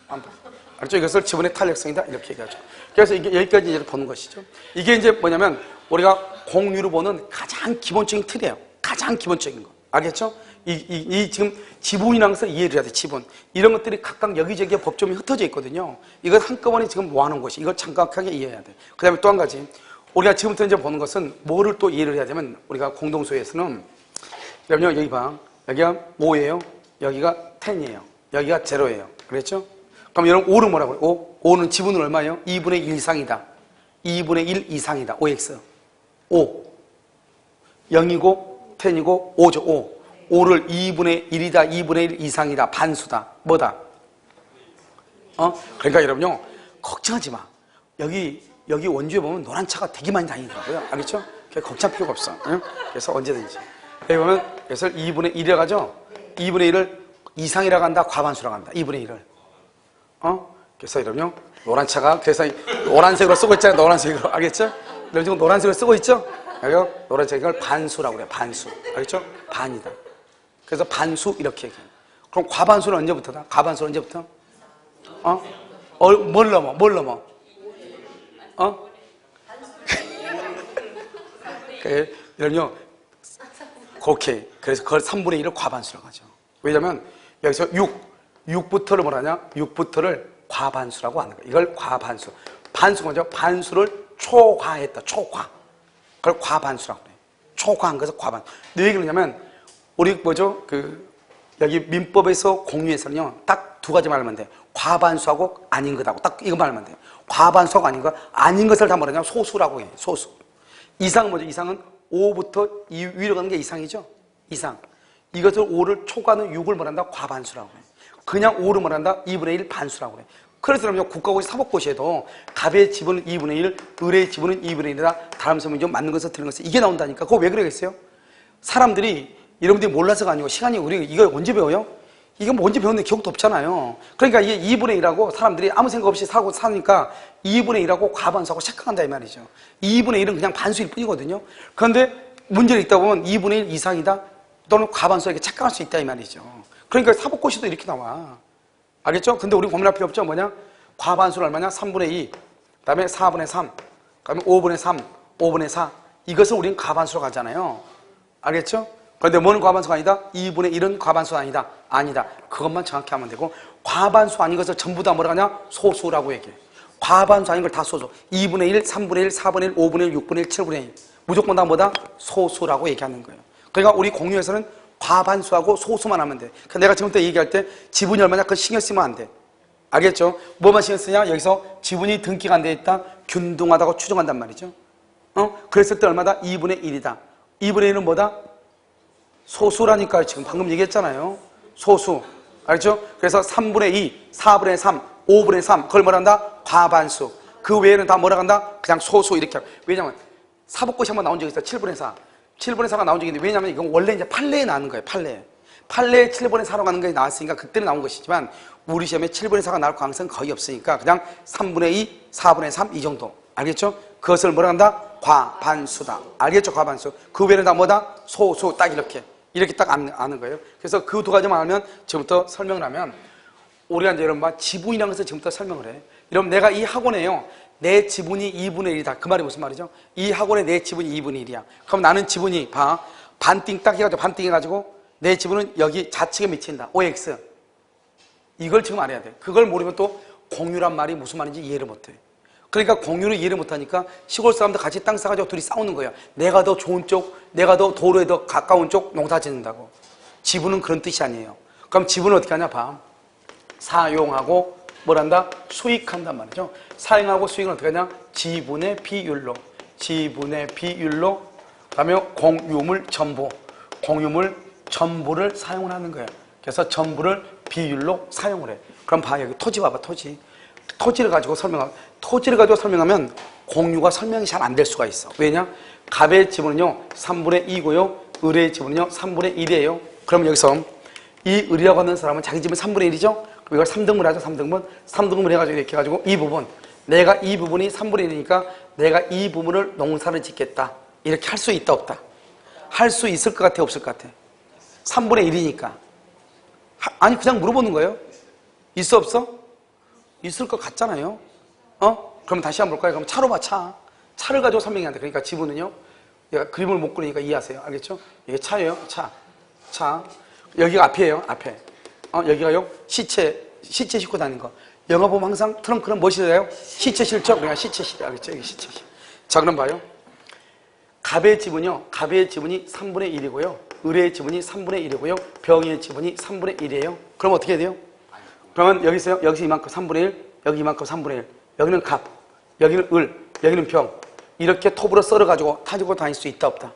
S1: 알겠죠? 이것을 지분의 탄력성이다. 이렇게 얘기하죠. 그래서 이게 여기까지 이제 보는 것이죠. 이게 이제 뭐냐면 우리가 공유를 보는 가장 기본적인 틀이에요. 가장 기본적인 거. 알겠죠? 이 지금 지분이라는 것을 이해를 해야 돼. 지분. 이런 것들이 각각 여기저기에 법조문이 흩어져 있거든요. 이걸 한꺼번에 지금 모아놓은 것이. 이걸 정확하게 이해해야 돼. 그 다음에 또 한 가지. 우리가 지금부터 이제 보는 것은 뭐를 또 이해를 해야 되면 우리가 공동소에서는 여러분 여기 봐. 여기가 5예요. 여기가 10이에요. 여기가 0예요. 그랬죠? 그럼 여러분 5는 뭐라고 해요? 5는 지분은 얼마예요? 2분의 1 이상이다. 2분의 1 이상이다. 5x. 5. 0이고 10이고 5죠. 5. 5를 2분의 1이다. 2분의 1 이상이다. 반수다. 뭐다? 그러니까 여러분요. 걱정하지 마. 여기 원주에 보면 노란 차가 되게 많이 다니더라고요. 알겠죠? 걱정할 필요가 없어. 응? 그래서 언제든지. 여기 보면 그래서 2분의 1이라고 하죠? 2분의 1을 이상이라고 한다. 과반수라고 한다. 2분의 1을. 그래서 여러분요. 노란 차가 그래서 노란색으로 쓰고 있잖아요. 노란색으로. 알겠죠? 여러분 지금 노란색으로 쓰고 있죠? 여기가 노란색 이걸 반수라고 그래요. 반수. 알겠죠? 반이다. 그래서 반수 이렇게 얘기해요. 그럼 과반수는 언제부터다? 과반수는 언제부터? 뭘 넘어? 여러분요. 오케이. 그래서 그걸 3분의 1을 과반수라고 하죠. 왜냐면 여기서 6부터를 뭐라냐? 6부터를 과반수라고 하는 거예요. 이걸 과반수. 반수가 뭐죠? 반수를 초과했다. 초과. 그걸 과반수라고 그래요. 초과한 것을 과반. 왜 그러냐면 우리 뭐죠? 여기 민법에서 공유에서는요. 딱 두 가지 말하면 돼. 과반수하고 아닌 것하고 딱 이거 말하면 돼요. 과반수하고 아닌 것, 아닌 것을 다 뭐라냐? 소수라고 해요. 소수. 이상은 뭐죠? 이상은 5부터 위로 가는 게 이상이죠? 이상. 이것을 5를 초과하는 6을 뭐란다? 과반수라고 해요. 그냥 5를 뭐란다? 2분의 1 반수라고 해요. 그래서 그러면 국가고시 사법고시에도 갑의 지분은 2분의 1, 을의 지분은 2분의 1이다. 다음 설명이 맞는 것을 틀린 것을 이게 나온다니까. 그거 왜 그러겠어요? 사람들이 여러분들이 몰라서가 아니고 시간이 우리 이거 언제 배워요? 이거 뭐 언제 배웠는데 기억도 없잖아요. 그러니까 이게 2분의 1하고 사람들이 아무 생각 없이 사니까 2분의 1하고 과반수하고 착각한다 이 말이죠. 2분의 1은 그냥 반수일 뿐이거든요. 그런데 문제를 읽다 보면 2분의 1 이상이다 또는 과반수에게 착각할 수 있다 이 말이죠. 그러니까 사법고시도 이렇게 나와. 알겠죠? 근데 우리 고민할 필요 없죠. 뭐냐? 과반수는 얼마냐? 3분의 2, 그 다음에 4분의 3, 그 다음에 5분의 3, 5분의 4. 이것을 우리는 과반수로 가잖아요. 알겠죠? 그런데 뭐는 과반수가 아니다? 2분의 1은 과반수가 아니다. 아니다. 그것만 정확히 하면 되고, 과반수 아닌 것을 전부 다 뭐라 하냐? 소수라고 얘기해. 과반수 아닌 걸 다 소수. 2분의 1, 3분의 1, 4분의 1, 5분의 1, 6분의 1, 7분의 1. 무조건 다 뭐다? 소수라고 얘기하는 거예요. 그러니까 우리 공유에서는 과반수하고 소수만 하면 돼. 그러니까 내가 지금부터 얘기할 때 지분이 얼마냐? 그걸 신경 쓰면 안 돼. 알겠죠? 뭐만 신경 쓰냐? 여기서 지분이 등기가 안 돼 있다? 균등하다고 추정한단 말이죠. 그랬을 때 얼마다? 2분의 1이다. 2분의 1은 뭐다? 소수라니까요. 지금 방금 얘기했잖아요. 소수. 알죠? 그래서 3분의 2, 4분의 3, 5분의 3. 그걸 뭐란다? 과반수. 그 그 외에는 다 뭐라 간다? 그냥 소수 이렇게 하고. 왜냐면 사법고시 한번 나온 적이 있어요. 7분의 4. 7분의 4가 나온 적이 있는데, 왜냐면 이건 원래 이제 판례에 나오는 거예요. 판례에 7분의 4로 가는 것이 나왔으니까 그때는 나온 것이지만, 우리 시험에 7분의 4가 나올 가능성은 거의 없으니까 그냥 3분의 2, 4분의 3 이 정도. 알겠죠? 그것을 뭐라 한다? 과반수다. 알겠죠? 과반수. 그 외에는 다 뭐다? 소수. 딱 이렇게 딱 아는 거예요. 그래서 그 두 가지만 알면 지금부터 설명을 하면, 우리가 이제 여러분 지분이라는 것을 지금부터 설명을 해. 여러분, 내가 이 학원에요, 내 지분이 2분의 1이다. 그 말이 무슨 말이죠? 이 학원에 내 지분이 2분의 1이야. 그럼 나는 지분이 반띵 딱 해가지고, 반띵 해가지고 내 지분은 여기 좌측에 미친다. OX. 이걸 지금 알아야 돼. 그걸 모르면 또 공유란 말이 무슨 말인지 이해를 못해. 그러니까 공유를 이해를 못하니까 시골 사람들 같이 땅 사가지고 둘이 싸우는 거야. 내가 더 좋은 쪽, 내가 더 도로에 더 가까운 쪽 농사 짓는다고. 지분은 그런 뜻이 아니에요. 그럼 지분은 어떻게 하냐? 사용하고 뭐란다? 수익한단 말이죠. 사용하고 수익은 어떻게 하냐? 지분의 비율로. 그다음에 공유물 전부를 사용을 하는 거예요. 그래서 전부를 비율로 사용을 해. 그럼 여기 토지 봐봐. 토지를 가지고 설명하면 공유가 설명이 잘 안 될 수가 있어. 왜냐? 갑의 지분은요 3분의 2고요 을의 지분은요 3분의 1이에요. 그럼 여기서 이 을이라고 하는 사람은 자기 지분 3분의 1이죠? 그럼 이걸 3등분 하죠. 3등분 해가지고 이렇게 해가지고 이 부분, 내가 이 부분이 3분의 1이니까 내가 이 부분을 농사를 짓겠다. 이렇게 할 수 있다 없다? 할 수 있을 것 같아 없을 것 같아? 3분의 1이니까. 아니 그냥 물어보는 거예요. 있어 없어? 있을 것 같잖아요. 그럼 다시 한번 볼까요? 그럼 차로 봐. 차를 가지고 설명해야 돼. 그러니까 지분은요, 얘가 그림을 못 그리니까 이해하세요. 알겠죠? 이게 차예요. 차. 여기가 앞이에요. 앞에. 여기가요 시체 싣고 다니는 거. 영화 보면 항상 트렁크는 뭐 실어요? 시체 실죠? 그러니까 시체 실어. 알겠죠? 여기 시체 실. 자, 그럼 봐요. 갑의 지분이 3분의 1이고요. 을의 지분이 3분의 1이고요. 병의 지분이 3분의 1이에요. 그럼 어떻게 해야 돼요? 그러면 여기 있어요. 여기서 이만큼 3분의 1, 여기 이만큼 3분의 1. 여기는 갑, 여기는 을, 여기는 병. 이렇게 톱으로 썰어가지고 타지고 다닐 수 있다 없다?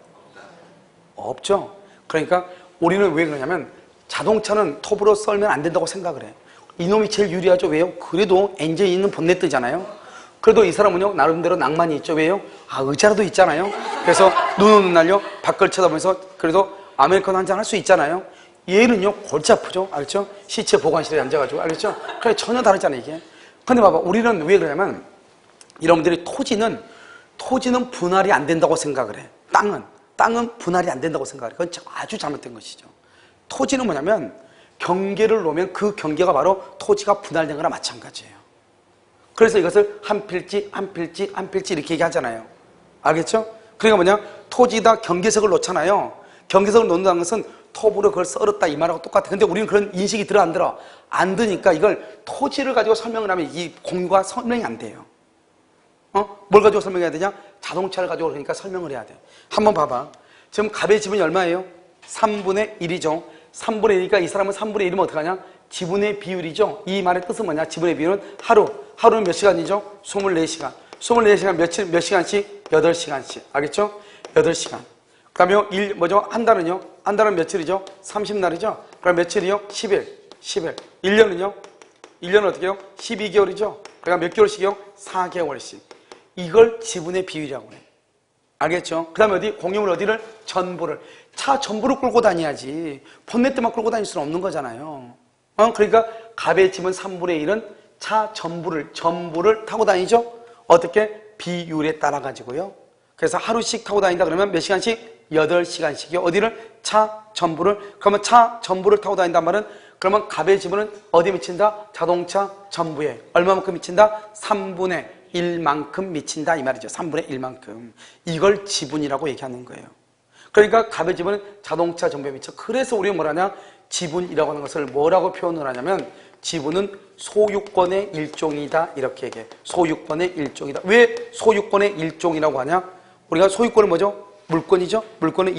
S1: 없죠. 그러니까 우리는 왜 그러냐면 자동차는 톱으로 썰면 안 된다고 생각을 해. 이놈이 제일 유리하죠. 왜요? 그래도 엔진이 있는 본네트잖아요. 그래도 이 사람은요 나름대로 낭만이 있죠. 왜요? 의자라도 있잖아요. 그래서 눈 오는 날요 밖을 쳐다보면서 그래도 아메리카노 한잔 할 수 있잖아요. 얘는요 골치 아프죠. 알죠? 시체 보관실에 앉아가지고. 알겠죠? 그래 전혀 다르잖아요 이게. 근데 봐봐, 우리는 왜 그러냐면 여러분들이 토지는 분할이 안 된다고 생각을 해. 땅은 분할이 안 된다고 생각을 해. 그건 아주 잘못된 것이죠. 토지는 뭐냐면 경계를 놓으면 그 경계가 바로 토지가 분할된 거나 마찬가지예요. 그래서 이것을 한 필지 이렇게 얘기하잖아요. 알겠죠? 그러니까 뭐냐? 토지다 경계석을 놓잖아요. 경계석을 놓는다는 것은 톱으로 그걸 썰었다 이 말하고 똑같아. 근데 우리는 그런 인식이 들어 안 들어? 안 드니까 이걸 토지를 가지고 설명을 하면 이 공유가 설명이 안 돼요. 뭘 가지고 설명해야 되냐? 자동차를 가지고 그러니까 설명을 해야 돼. 한번 봐봐. 지금 갑의 지분이 얼마예요? 3분의 1이죠. 3분의 1이니까 이 사람은 3분의 1이면 어떡하냐? 지분의 비율이죠. 이 말의 뜻은 뭐냐? 지분의 비율은 하루는 몇 시간이죠? 24시간. 24시간 몇 시간씩? 8시간씩. 알겠죠? 8시간. 그 다음에 한 달은요? 한 달은 며칠이죠? 30날이죠? 그럼 며칠이요? 10일. 1년은요? 1년은 어떻게 해요? 12개월이죠? 그러니까 몇 개월씩이요? 4개월씩. 이걸 지분의 비율이라고 해. 알겠죠? 그 다음에 공유물 어디를? 전부를. 차 전부를 끌고 다녀야지. 본네트만 끌고 다닐 수는 없는 거잖아요. 그러니까 갑의 지분 3분의 1은 차 전부를 타고 다니죠? 어떻게? 비율에 따라 가지고요. 그래서 하루씩 타고 다닌다 그러면 몇 시간씩? 8시간씩이요. 어디를? 차 전부를. 그러면 차 전부를 타고 다닌단 말은 그러면 갑의 지분은 어디에 미친다? 자동차 전부에. 얼마만큼 미친다? 3분의 1만큼 미친다 이 말이죠. 3분의 1만큼. 이걸 지분이라고 얘기하는 거예요. 그러니까 갑의 지분은 자동차 전부에 미쳐. 그래서 우리가 뭐라냐? 지분이라고 하는 것을 뭐라고 표현을 하냐면 지분은 소유권의 일종이다 이렇게 얘기해. 소유권의 일종이다. 왜 소유권의 일종이라고 하냐? 우리가 소유권은 뭐죠? 물권이죠. 물권은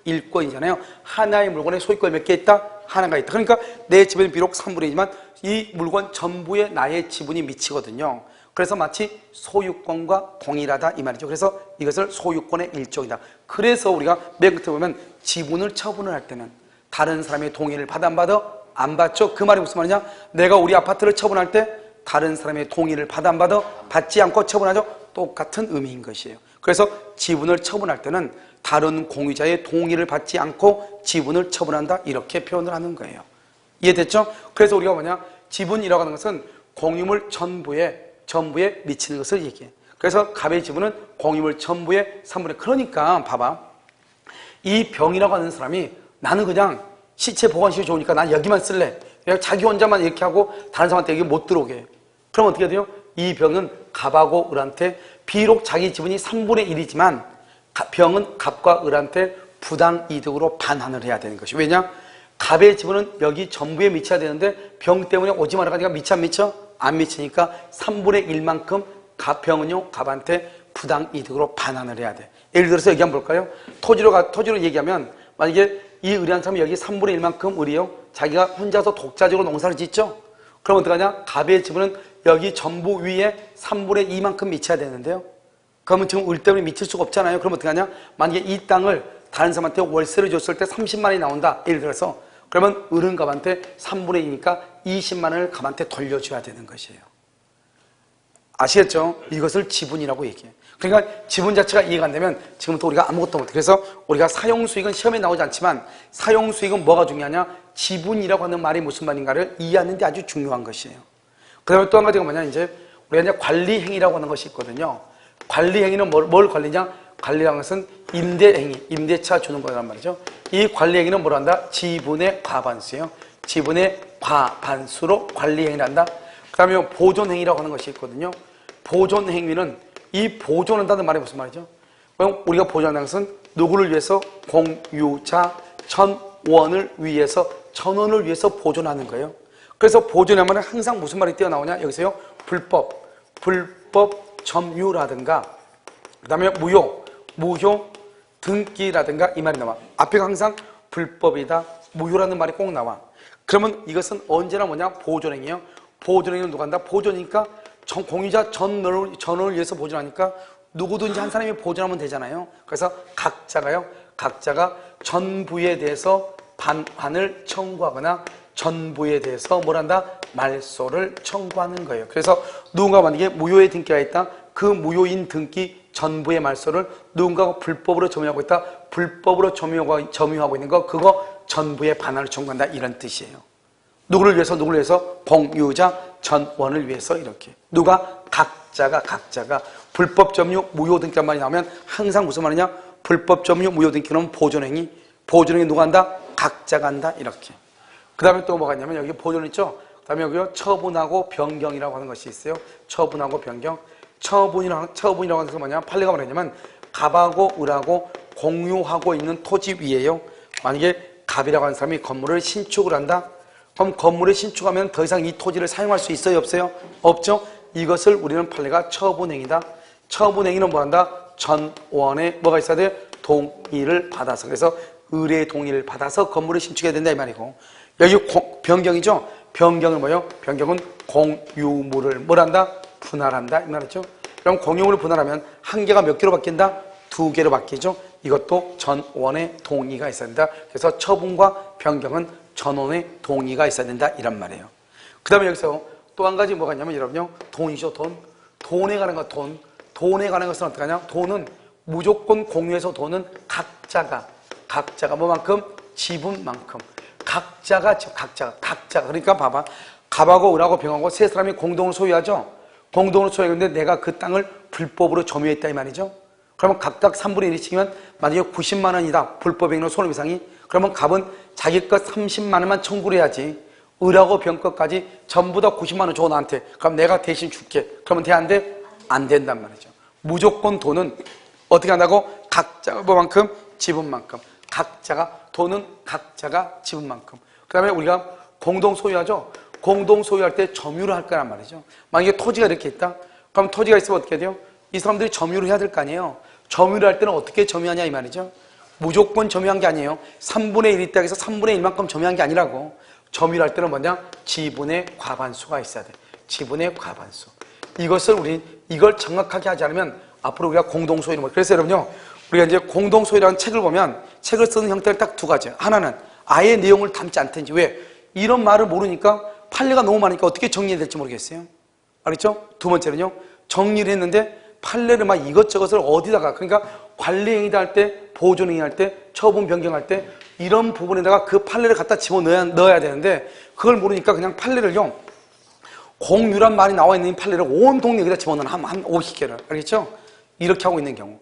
S1: 일권이잖아요. 하나의 물건에 소유권이 몇 개 있다? 하나가 있다. 그러니까 내 지분은 비록 3분의 1이지만 이 물건 전부에 나의 지분이 미치거든요. 그래서 마치 소유권과 동일하다 이 말이죠. 그래서 이것을 소유권의 일종이다. 그래서 우리가 맨 끝에 보면 지분을 처분을 할 때는 다른 사람의 동의를 받아 안 받아? 안 받죠. 그 말이 무슨 말이냐? 내가 우리 아파트를 처분할 때 다른 사람의 동의를 받아 안 받아? 받지 않고 처분하죠? 똑같은 의미인 것이에요. 그래서 지분을 처분할 때는 다른 공유자의 동의를 받지 않고 지분을 처분한다 이렇게 표현을 하는 거예요. 이해됐죠? 그래서 우리가 뭐냐? 지분이라고 하는 것은 공유물 전부에 미치는 것을 얘기해. 그래서 갑의 지분은 공유물 전부의 3분의. 그러니까 봐봐, 이 병이라고 하는 사람이 나는 그냥 시체 보관실이 좋으니까 난 여기만 쓸래, 그냥 자기 혼자만 이렇게 하고 다른 사람한테 여기 못 들어오게. 그럼 어떻게 돼요? 이 병은 갑하고 을한테 비록 자기 지분이 3분의 1이지만 병은 갑과 을한테 부당 이득으로 반환을 해야 되는 것이. 왜냐? 갑의 지분은 여기 전부에 미쳐야 되는데 병 때문에 오지 말아 가니까 미쳐 안 미쳐? 안 미치니까 3분의 1만큼 병은요 갑한테 부당 이득으로 반환을 해야 돼. 예를 들어서 여기 한번 볼까요? 토지로 얘기하면 만약에 이 을이라는 사람이 여기 3분의 1만큼 을이요, 자기가 혼자서 독자적으로 농사를 짓죠? 그럼 어떡하냐? 갑의 지분은 여기 전부 위에 3분의 2만큼 미쳐야 되는데요, 그러면 지금 을 때문에 미칠 수가 없잖아요. 그럼 어떡하냐? 만약에 이 땅을 다른 사람한테 월세를 줬을 때 30만 원이 나온다, 예를 들어서. 그러면 을은 갑한테 3분의 2니까 20만 원을 갑한테 돌려줘야 되는 것이에요. 아시겠죠? 이것을 지분이라고 얘기해요. 그러니까 지분 자체가 이해가 안 되면 지금부터 우리가 아무것도 못해. 그래서 우리가 사용수익은 시험에 나오지 않지만 사용수익은 뭐가 중요하냐? 지분이라고 하는 말이 무슨 말인가를 이해하는 데 아주 중요한 것이에요. 그 다음에 또 한 가지가 뭐냐, 이제 우리가 이제 관리행위라고 하는 것이 있거든요. 관리행위는 뭘 관리냐? 관리라는 것은 임대행위, 임대차 주는 거란 말이죠. 이 관리행위는 뭘 한다? 지분의 과반수예요. 지분의 과반수로 관리행위를 한다. 그 다음에 보존행위라고 하는 것이 있거든요. 보존행위는 이 보존한다는 말이 무슨 말이죠? 우리가 보존한다는 것은 누구를 위해서? 공유자 전원을 위해서 보존하는 거예요. 그래서 보존하면 항상 무슨 말이 뛰어나오냐? 여기서요, 불법 점유라든가, 그 다음에 무효 등기라든가 이 말이 나와. 앞에가 항상 불법이다, 무효라는 말이 꼭 나와. 그러면 이것은 언제나 뭐냐? 보존행위예요. 보존행위는 누가 한다? 보존이니까 공유자 전원을 위해서 보존하니까 누구든지 한 사람이 보존하면 되잖아요. 그래서 각자가 전부에 대해서 반환을 청구하거나 전부에 대해서 뭘 한다? 말소를 청구하는 거예요. 그래서 누군가 만약에 무효의 등기가 있다, 그 무효인 등기 전부의 말소를 누군가가 불법으로 점유하고 있다, 불법으로 점유하고 있는 거, 그거 전부의 반환을 청구한다, 이런 뜻이에요. 누구를 위해서? 공유자 전원을 위해서. 이렇게 누가? 각자가 불법 점유 무효 등기 말이 나오면 항상 무슨 말이냐? 불법 점유 무효 등기는 보존행위 누가 한다? 각자가 한다, 이렇게. 그 다음에 또 뭐가 있냐면 여기 보존 있죠? 그 다음에 여기요, 처분하고 변경이라고 하는 것이 있어요. 처분하고 변경. 처분이라고 하는 것은 뭐냐? 판례가 뭐냐면 갑하고 을하고 공유하고 있는 토지 위에요, 만약에 갑이라고 하는 사람이 건물을 신축을 한다. 그럼 건물을 신축하면 더 이상 이 토지를 사용할 수 있어요, 없어요? 없죠? 이것을 우리는 판례가 처분행위다. 처분행위는 뭐한다? 전원의 뭐가 있어야 돼? 동의를 받아서. 그래서 을의 동의를 받아서 건물을 신축해야 된다, 이 말이고. 여기 변경이죠? 변경은 뭐예요? 변경은 공유물을 뭘 한다? 분할한다, 이 말이죠. 그럼 공유물을 분할하면 한 개가 몇 개로 바뀐다? 2개로 바뀌죠. 이것도 전원의 동의가 있어야 된다. 그래서 처분과 변경은 전원의 동의가 있어야 된다, 이란 말이에요. 그 다음에 여기서 또 한 가지 뭐가 있냐면 여러분요, 돈이죠. 돈에 관한 것. 돈에 관한 것은 어떻게 하냐? 돈은 무조건 공유해서 돈은 각자가 뭐만큼? 지분만큼. 각자가. 그러니까 봐봐, 갑하고 을하고 병하고 세 사람이 공동으로 소유하죠. 공동으로 소유했는데 내가 그 땅을 불법으로 점유했다, 이 말이죠. 그러면 각각 3분의 1이 치면 만약에 90만 원이다, 불법행위로 손해배상이. 그러면 갑은 자기 것 30만 원만 청구를 해야지. 을하고 병 것까지 전부 다 90만 원 줘, 나한테. 그럼 내가 대신 줄게. 그러면 돼, 안 돼? 안 된단 말이죠. 무조건 돈은 어떻게 한다고? 각자가 뭐만큼? 지분만큼. 돈은 각자가 지분만큼. 그 다음에 우리가 공동 소유하죠. 공동 소유할 때 점유를 할 거란 말이죠. 만약에 토지가 이렇게 있다, 그럼 토지가 있으면 어떻게 돼요? 이 사람들이 점유를 해야 될 거 아니에요. 점유를 할 때는 어떻게 점유하냐, 이 말이죠. 무조건 점유한 게 아니에요. 3분의 1이 있다 해서 3분의 1만큼 점유한 게 아니라고. 점유를 할 때는 뭐냐? 지분의 과반수가 있어야 돼. 지분의 과반수. 이걸 정확하게 하지 않으면 앞으로 우리가 공동소유를 못. 그래서 여러분요, 우리가 이제 공동소유라는 책을 보면 책을 쓰는 형태는 딱 2가지예요. 하나는 아예 내용을 담지 않든지. 왜? 이런 말을 모르니까 판례가 너무 많으니까 어떻게 정리해야 될지 모르겠어요. 알겠죠? 두 번째는요, 정리를 했는데 판례를 막 이것저것을 어디다가, 그러니까 관리행위다 할 때, 보존행위 할 때, 처분 변경할 때 이런 부분에다가 그 판례를 갖다 집어넣어야 되는데 그걸 모르니까 그냥 판례를요, 공유란 말이 나와 있는 이 판례를 온 동네 여기다 집어넣는 한 50개를, 알겠죠? 이렇게 하고 있는 경우,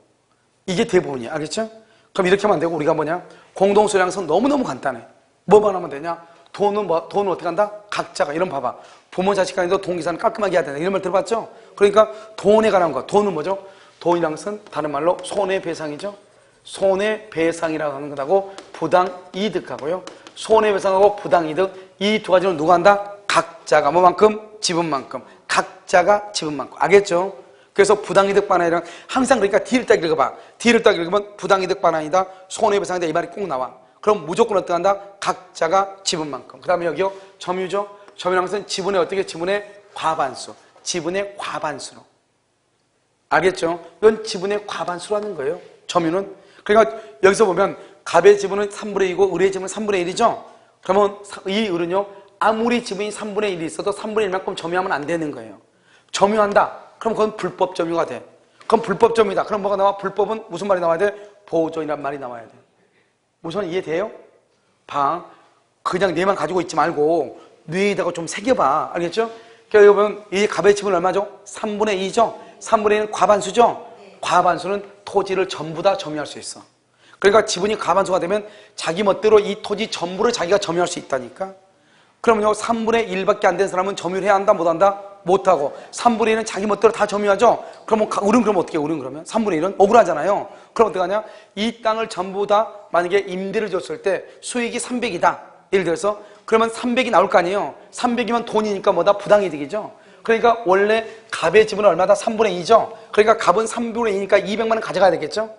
S1: 이게 대부분이야, 알겠죠? 그럼 이렇게 하면 안 되고 우리가 뭐냐, 공동소유량은 너무너무 간단해. 뭐만 하면 되냐, 돈은 어떻게 한다? 각자가, 이런 봐봐, 부모 자식 간에도 돈계산을 깔끔하게 해야 된다, 이런 말 들어봤죠? 그러니까 돈에 관한 거, 돈은 뭐죠? 돈이란 것은 다른 말로 손해배상이죠. 손해배상이라고 하는 것하고 부당이득하고요, 손해배상하고 부당이득, 이 두 가지는 누가 한다? 각자가 뭐만큼? 지분만큼. 각자가 지분만큼. 알겠죠? 그래서 부당이득 반환이랑 항상, 그러니까 D를 딱 읽어봐. D를 딱 읽으면 부당이득 반환이다, 손해배상이다, 이 말이 꼭 나와. 그럼 무조건 어떻게 한다? 각자가 지분만큼. 그 다음에 여기요, 점유죠. 점유라는 것은 지분의 어떻게? 지분의 과반수. 지분의 과반수로. 알겠죠? 이건 지분의 과반수로 하는 거예요, 점유는. 그러니까 여기서 보면 갑의 지분은 3분의 2고 을의 지분은 3분의 1이죠? 그러면 이 을은요, 아무리 지분이 3분의 1이 있어도 3분의 1만큼 점유하면 안 되는 거예요. 점유한다. 그럼 그건 불법 점유가 돼. 그럼 불법 점유다. 그럼 뭐가 나와? 불법은 무슨 말이 나와야 돼? 보존이란 말이 나와야 돼. 우선 이해돼요? 그냥 뇌만 가지고 있지 말고 뇌에다가 좀 새겨봐. 알겠죠? 그러니까 여러분, 이 갑의 지분은 얼마죠? 3분의 2죠? 3분의 1은 과반수죠? 과반수는 토지를 전부 다 점유할 수 있어. 그러니까 지분이 과반수가 되면 자기 멋대로 이 토지 전부를 자기가 점유할 수 있다니까. 그러면요, 3분의 1밖에 안 된 사람은 점유를 해야 한다, 못한다? 못하고 3분의 1은 자기 멋대로 다 점유하죠? 그러면 을은 그럼 어떻게 해요? 을은 그러면? 3분의 1은 억울하잖아요. 그럼 어떻게 하냐? 이 땅을 전부 다 만약에 임대를 줬을 때 수익이 300이다. 예를 들어서 그러면 300이 나올 거 아니에요? 300이면 돈이니까 뭐다? 부당이득이죠? 그러니까 원래 갑의 지분은 얼마다? 3분의 2죠? 그러니까 갑은 3분의 2니까 200만 원 가져가야 되겠죠?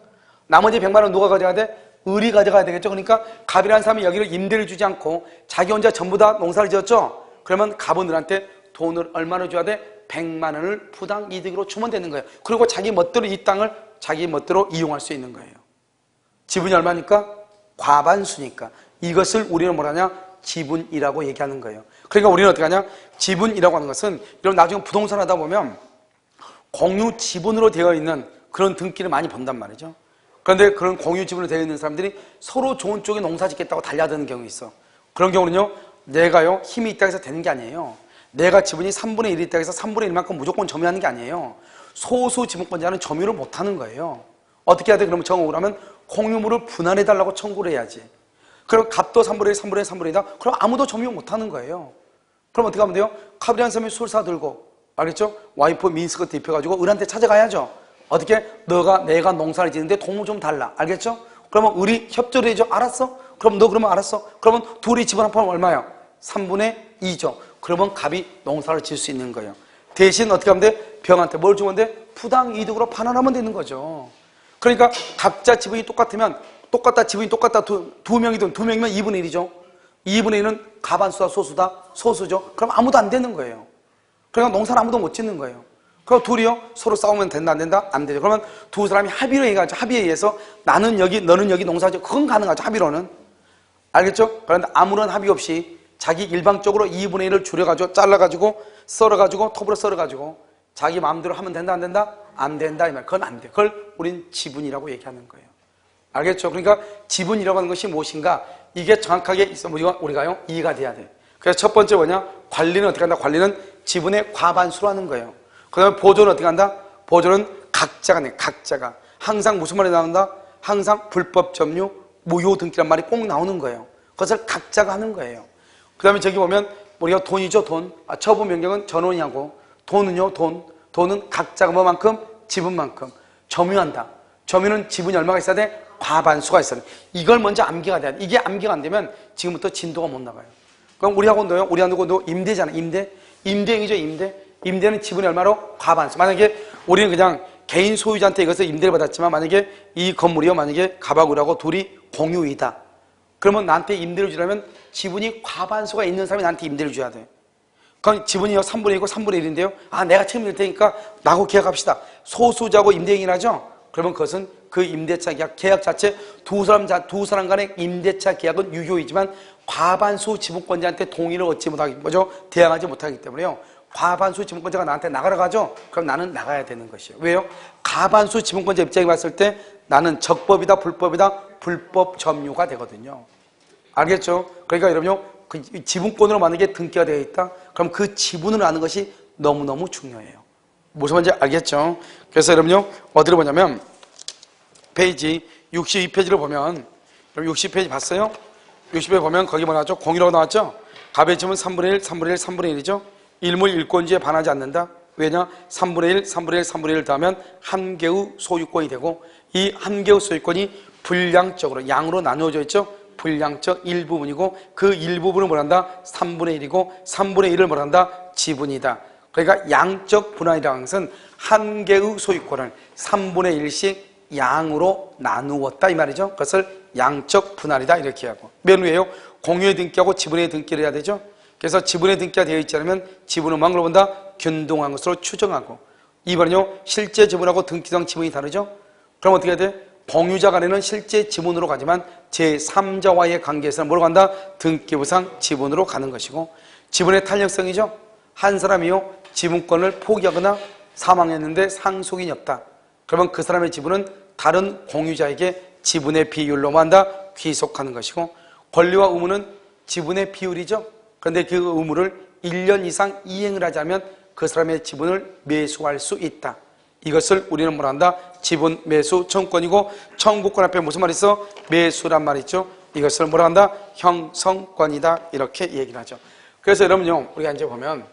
S1: 나머지 100만 원 누가 가져가야 돼? 을이 가져가야 되겠죠? 그러니까 갑이라는 사람이 여기를 임대를 주지 않고 자기 혼자 전부 다 농사를 지었죠? 그러면 갑은 을한테 돈을 얼마나 줘야 돼? 100만 원을 부당이득으로 주면 되는 거예요. 그리고 자기 멋대로 이 땅을 자기 멋대로 이용할 수 있는 거예요. 지분이 얼마니까? 과반수니까. 이것을 우리는 뭐라냐? 지분이라고 얘기하는 거예요. 그러니까 우리는 어떻게 하냐? 지분이라고 하는 것은, 여러분 나중에 부동산 하다 보면 공유 지분으로 되어 있는 그런 등기를 많이 본단 말이죠. 그런데 그런 공유 지분으로 되어 있는 사람들이 서로 좋은 쪽에 농사 짓겠다고 달려드는 경우가 있어. 그런 경우는요, 내가요 힘이 있다고 해서 되는 게 아니에요. 내가 지분이 3분의 1이 있다고 해서 3분의 1만큼 무조건 점유하는 게 아니에요. 소수 지분권자는 점유를 못하는 거예요. 어떻게 해야 돼? 그러면 정옥을 하면 공유물을 분할해달라고 청구를 해야지. 그럼 갑도 3분의 1, 3분의 1, 3분의 1이다? 그럼 아무도 점유 못하는 거예요. 그럼 어떻게 하면 돼요? 갑이라는 사람이 술 사들고, 알겠죠? 와이프 민스커트 입혀가지고 을한테 찾아가야죠. 어떻게? 내가 농사를 짓는데 도움 좀 달라. 알겠죠? 그러면 을이 협조를 해줘. 알았어? 그럼 너 그러면 알았어? 그러면 둘이 지분 합하면 얼마야? 3분의 2죠. 그러면 갑이 농사를 지을 수 있는 거예요. 대신 어떻게 하면 돼? 병한테 뭘 주면 돼? 부당이득으로 반환하면 되는 거죠. 그러니까 각자 지분이 똑같으면, 지분이 똑같다, 두 명이든 두 명이면 2분의 1이죠. 2분의 1은 가반수다, 소수다? 소수죠. 그럼 아무도 안 되는 거예요. 그러니까 농사를 아무도 못 짓는 거예요. 그럼 둘이요, 서로 싸우면 된다, 안 된다? 안 되죠. 그러면 두 사람이 합의로 해가지고, 합의에 의해서 나는 여기, 너는 여기 농사죠. 그건 가능하죠, 합의로는. 알겠죠? 그런데 아무런 합의 없이 자기 일방적으로 2분의 1을 줄여가지고, 잘라가지고, 썰어가지고, 톱으로 썰어가지고, 자기 마음대로 하면 된다, 안 된다? 안 된다, 이 말. 그건 안 돼. 그걸 우린 지분이라고 얘기하는 거예요. 알겠죠? 그러니까 지분이라고 하는 것이 무엇인가? 이게 정확하게 있어, 우리가요, 이해가 돼야 돼. 그래서 첫 번째 뭐냐? 관리는 어떻게 한다? 관리는 지분의 과반수로 하는 거예요. 그 다음에 보존은 어떻게 한다? 보존은 각자가 내, 각자가. 항상 무슨 말이 나온다? 항상 불법 점유, 무효 등기란 말이 꼭 나오는 거예요. 그것을 각자가 하는 거예요. 그 다음에 저기 보면 우리가 돈이죠, 돈. 처분 변경은 전원이하고, 돈은요, 돈은 각자가 뭐만큼? 지분만큼. 점유한다. 점유는 지분이 얼마가 있어야 돼? 과반수가 있어야 돼. 이걸 먼저 암기가 돼야 돼. 이게 암기가 안 되면 지금부터 진도가 못 나가요. 그럼 우리하고도 임대잖아, 임대. 임대행위죠, 임대. 임대는 지분이 얼마로? 과반수. 만약에 우리는 그냥 개인 소유자한테 이것을 임대를 받았지만, 만약에 이 건물이요, 만약에 갑하고 둘이 공유이다. 그러면 나한테 임대를 주려면 지분이 과반수가 있는 사람이 나한테 임대를 줘야 돼. 그럼 지분이요 3분의 1이고 3분의 1인데요. 내가 책임질 테니까 나하고 계약합시다. 소수자고 임대행위를 하죠. 그러면 그것은 그 임대차 계약 자체, 두 사람 간의 임대차 계약은 유효이지만 과반수 지분권자한테 동의를 얻지 못하기, 대항하지 못하기 때문에요. 과반수 지분권자가 나한테 나가라고 하죠? 그럼 나는 나가야 되는 것이에요. 왜요? 과반수 지분권자 입장에 봤을 때 나는 적법이다, 불법이다, 불법 점유가 되거든요. 알겠죠? 그러니까 여러분요, 그 지분권으로 만든 게 등기가 되어 있다? 그럼 그 지분을 아는 것이 너무너무 중요해요. 무슨 말인지 알겠죠? 그래서 여러분요, 어디로 보냐면, 페이지 62페이지를 보면, 여러분 60페이지 봤어요? 60페이지 보면 거기 뭐라 하죠? 공유라고 나왔죠? 갑의 지분 3분의 1, 3분의 1, 3분의 1이죠? 일물 일권주에 반하지 않는다. 왜냐? 3분의 1, 3분의 1, 3분의 1 더하면 한 개의 소유권이 되고 이 한 개의 소유권이 분량적으로 양으로 나누어져 있죠? 분량적 일부분이고 그 일부분을 뭐란다? 3분의 1이고 3분의 1을 뭐란다? 지분이다. 그러니까 양적 분할이라는 것은 한 개의 소유권을 3분의 1씩 양으로 나누었다 이 말이죠. 그것을 양적 분할이다 이렇게 하고 맨 위에요. 공유의 등기하고 지분의 등기를 해야 되죠. 그래서 지분의 등기가 되어 있지 않으면 지분은 뭐로 본다? 균등한 것으로 추정하고 2번은요. 실제 지분하고 등기상 지분이 다르죠. 그럼 어떻게 해야 돼? 공유자 간에는 실제 지분으로 가지만 제3자와의 관계에서는 뭐로 간다? 등기부상 지분으로 가는 것이고 지분의 탄력성이죠. 한 사람이요. 지분권을 포기하거나 사망했는데 상속인이 없다. 그러면 그 사람의 지분은 다른 공유자에게 지분의 비율로만 한다? 귀속하는 것이고 권리와 의무는 지분의 비율이죠. 그런데 그 의무를 1년 이상 이행을 하지 않으면 그 사람의 지분을 매수할 수 있다. 이것을 우리는 뭐라 한다? 지분 매수 청구권이고 청구권 앞에 무슨 말이 있어? 매수란 말이 있죠. 이것을 뭐라 한다? 형성권이다. 이렇게 얘기를 하죠. 그래서 여러분요, 우리가 이제 보면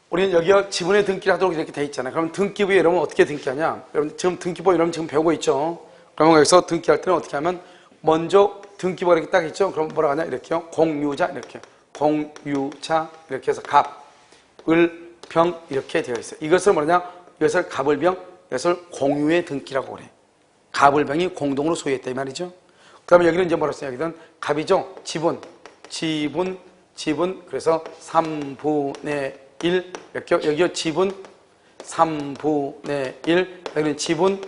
S1: 우리는 여기가 지분의 등기를 하도록 이렇게 돼 있잖아요. 그럼 등기부에 여러분 어떻게 등기하냐? 여러분 지금 등기부 여러분 지금 배우고 있죠. 그러면 여기서 등기할 때는 어떻게 하면 먼저 등기부가 이렇게 딱 있죠. 그럼 뭐라 하냐? 이렇게요. 공유자 이렇게. 공유자 이렇게 해서 갑, 을, 병 이렇게 되어 있어요. 이것을 뭐냐? 이것을 갑을 병, 이것을 공유의 등기라고 그래. 갑을 병이 공동으로 소유했다 이 말이죠. 그러면 여기는 이제 뭐라 써요? 여기는 갑이죠. 지분. 그래서 3분의 1 이렇게 여기요. 지분 3분의 1 여기는 지분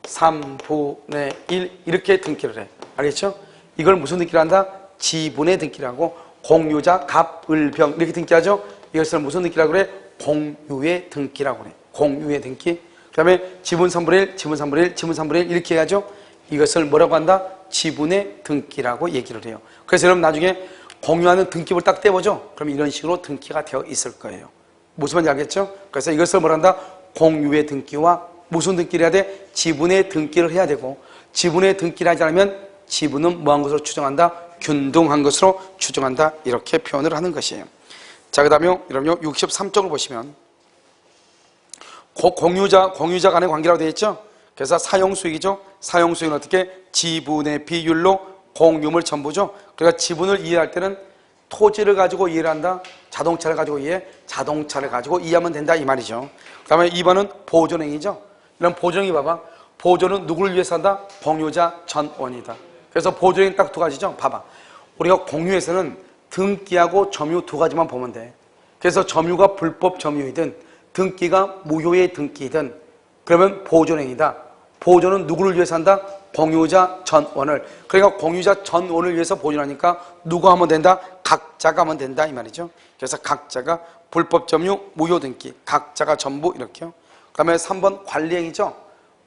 S1: 3분의 1 이렇게 등기를 해. 알겠죠? 이걸 무슨 등기를 한다? 지분의 등기라고 공유자 갑, 을, 병 이렇게 등기하죠? 이것을 무슨 등기라고 그래? 공유의 등기라고 그래. 공유의 등기. 그 다음에 지분 3분의 1, 지분 3분의 1, 지분 3분의 1 이렇게 해야죠? 이것을 뭐라고 한다? 지분의 등기라고 얘기를 해요. 그래서 여러분 나중에 공유하는 등기부를 딱 떼보죠? 그럼 이런 식으로 등기가 되어 있을 거예요. 무슨 말인지 알겠죠? 그래서 이것을 뭐라 한다? 공유의 등기와 무슨 등기를 해야 돼? 지분의 등기를 해야 되고 지분의 등기를 하지 않으면 지분은 뭐한 것으로 추정한다? 균등한 것으로 추정한다. 이렇게 표현을 하는 것이에요. 자, 그 다음에 여러분요 63쪽을 보시면 공유자 간의 관계라고 되어 있죠? 그래서 사용수익이죠? 사용수익은 어떻게? 지분의 비율로 공유물 전부죠? 그러니까 지분을 이해할 때는 토지를 가지고 이해를 한다? 자동차를 가지고 이해? 자동차를 가지고 이해하면 된다 이 말이죠. 그 다음에 2번은 보존행위죠? 이런 보존행위 봐봐. 보존은 누구를 위해서 한다? 공유자 전원이다. 그래서 보존행위 딱 두 가지죠? 봐봐. 우리가 공유에서는 등기하고 점유 두 가지만 보면 돼. 그래서 점유가 불법 점유이든 등기가 무효의 등기이든 그러면 보존행위다. 보존은 누구를 위해서 한다? 공유자 전원을. 그러니까 공유자 전원을 위해서 보존하니까 누가 하면 된다? 각자가 하면 된다 이 말이죠. 그래서 각자가 불법 점유, 무효 등기, 각자가 전부 이렇게요. 그 다음에 3번 관리행위죠.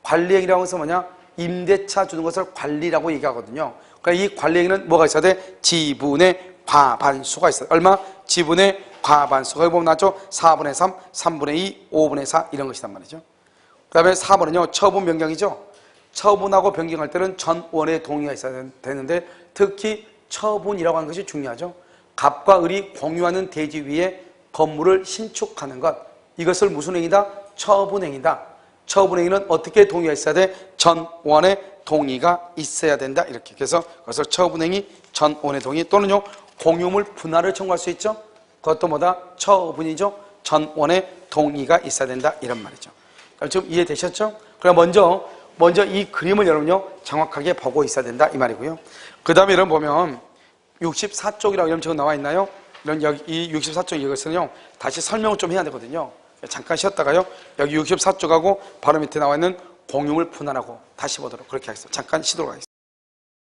S1: 관리행위라고 해서 뭐냐? 임대차 주는 것을 관리라고 얘기하거든요. 그러니까 이 관리행위는 뭐가 있어야 돼? 지분의 과반수가 있어요. 얼마? 지분의 과반수가. 여기 보면 나왔죠? 4분의 3, 3분의 2, 5분의 4 이런 것이란 말이죠. 그 다음에 4번은요 처분 변경이죠. 처분하고 변경할 때는 전원의 동의가 있어야 되는데 특히 처분이라고 하는 것이 중요하죠. 갑과 을이 공유하는 대지 위에 건물을 신축하는 것, 이것을 무슨 행위다? 처분행위다. 처분행위는 어떻게 동의가 있어야 돼? 전원의 동의가 있어야 된다 이렇게. 그래서 그것을 처분행위, 전원의 동의 또는요 공유물 분할을 청구할 수 있죠. 그것도 뭐다? 처분이죠. 전원의 동의가 있어야 된다 이런 말이죠. 그럼 지금 이해되셨죠? 그럼 먼저 이 그림을 여러분요 정확하게 보고 있어야 된다 이 말이고요. 그 다음에 여러분 보면 64쪽이라고 여러분 지금 나와 있나요? 이런 여기 이 64쪽 이것은요 다시 설명을 좀 해야 되거든요. 잠깐 쉬었다가요 여기 64쪽하고 바로 밑에 나와 있는 공유물 분할하고 다시 보도록 그렇게 하겠습니다. 잠깐 쉬도록 하겠습니다.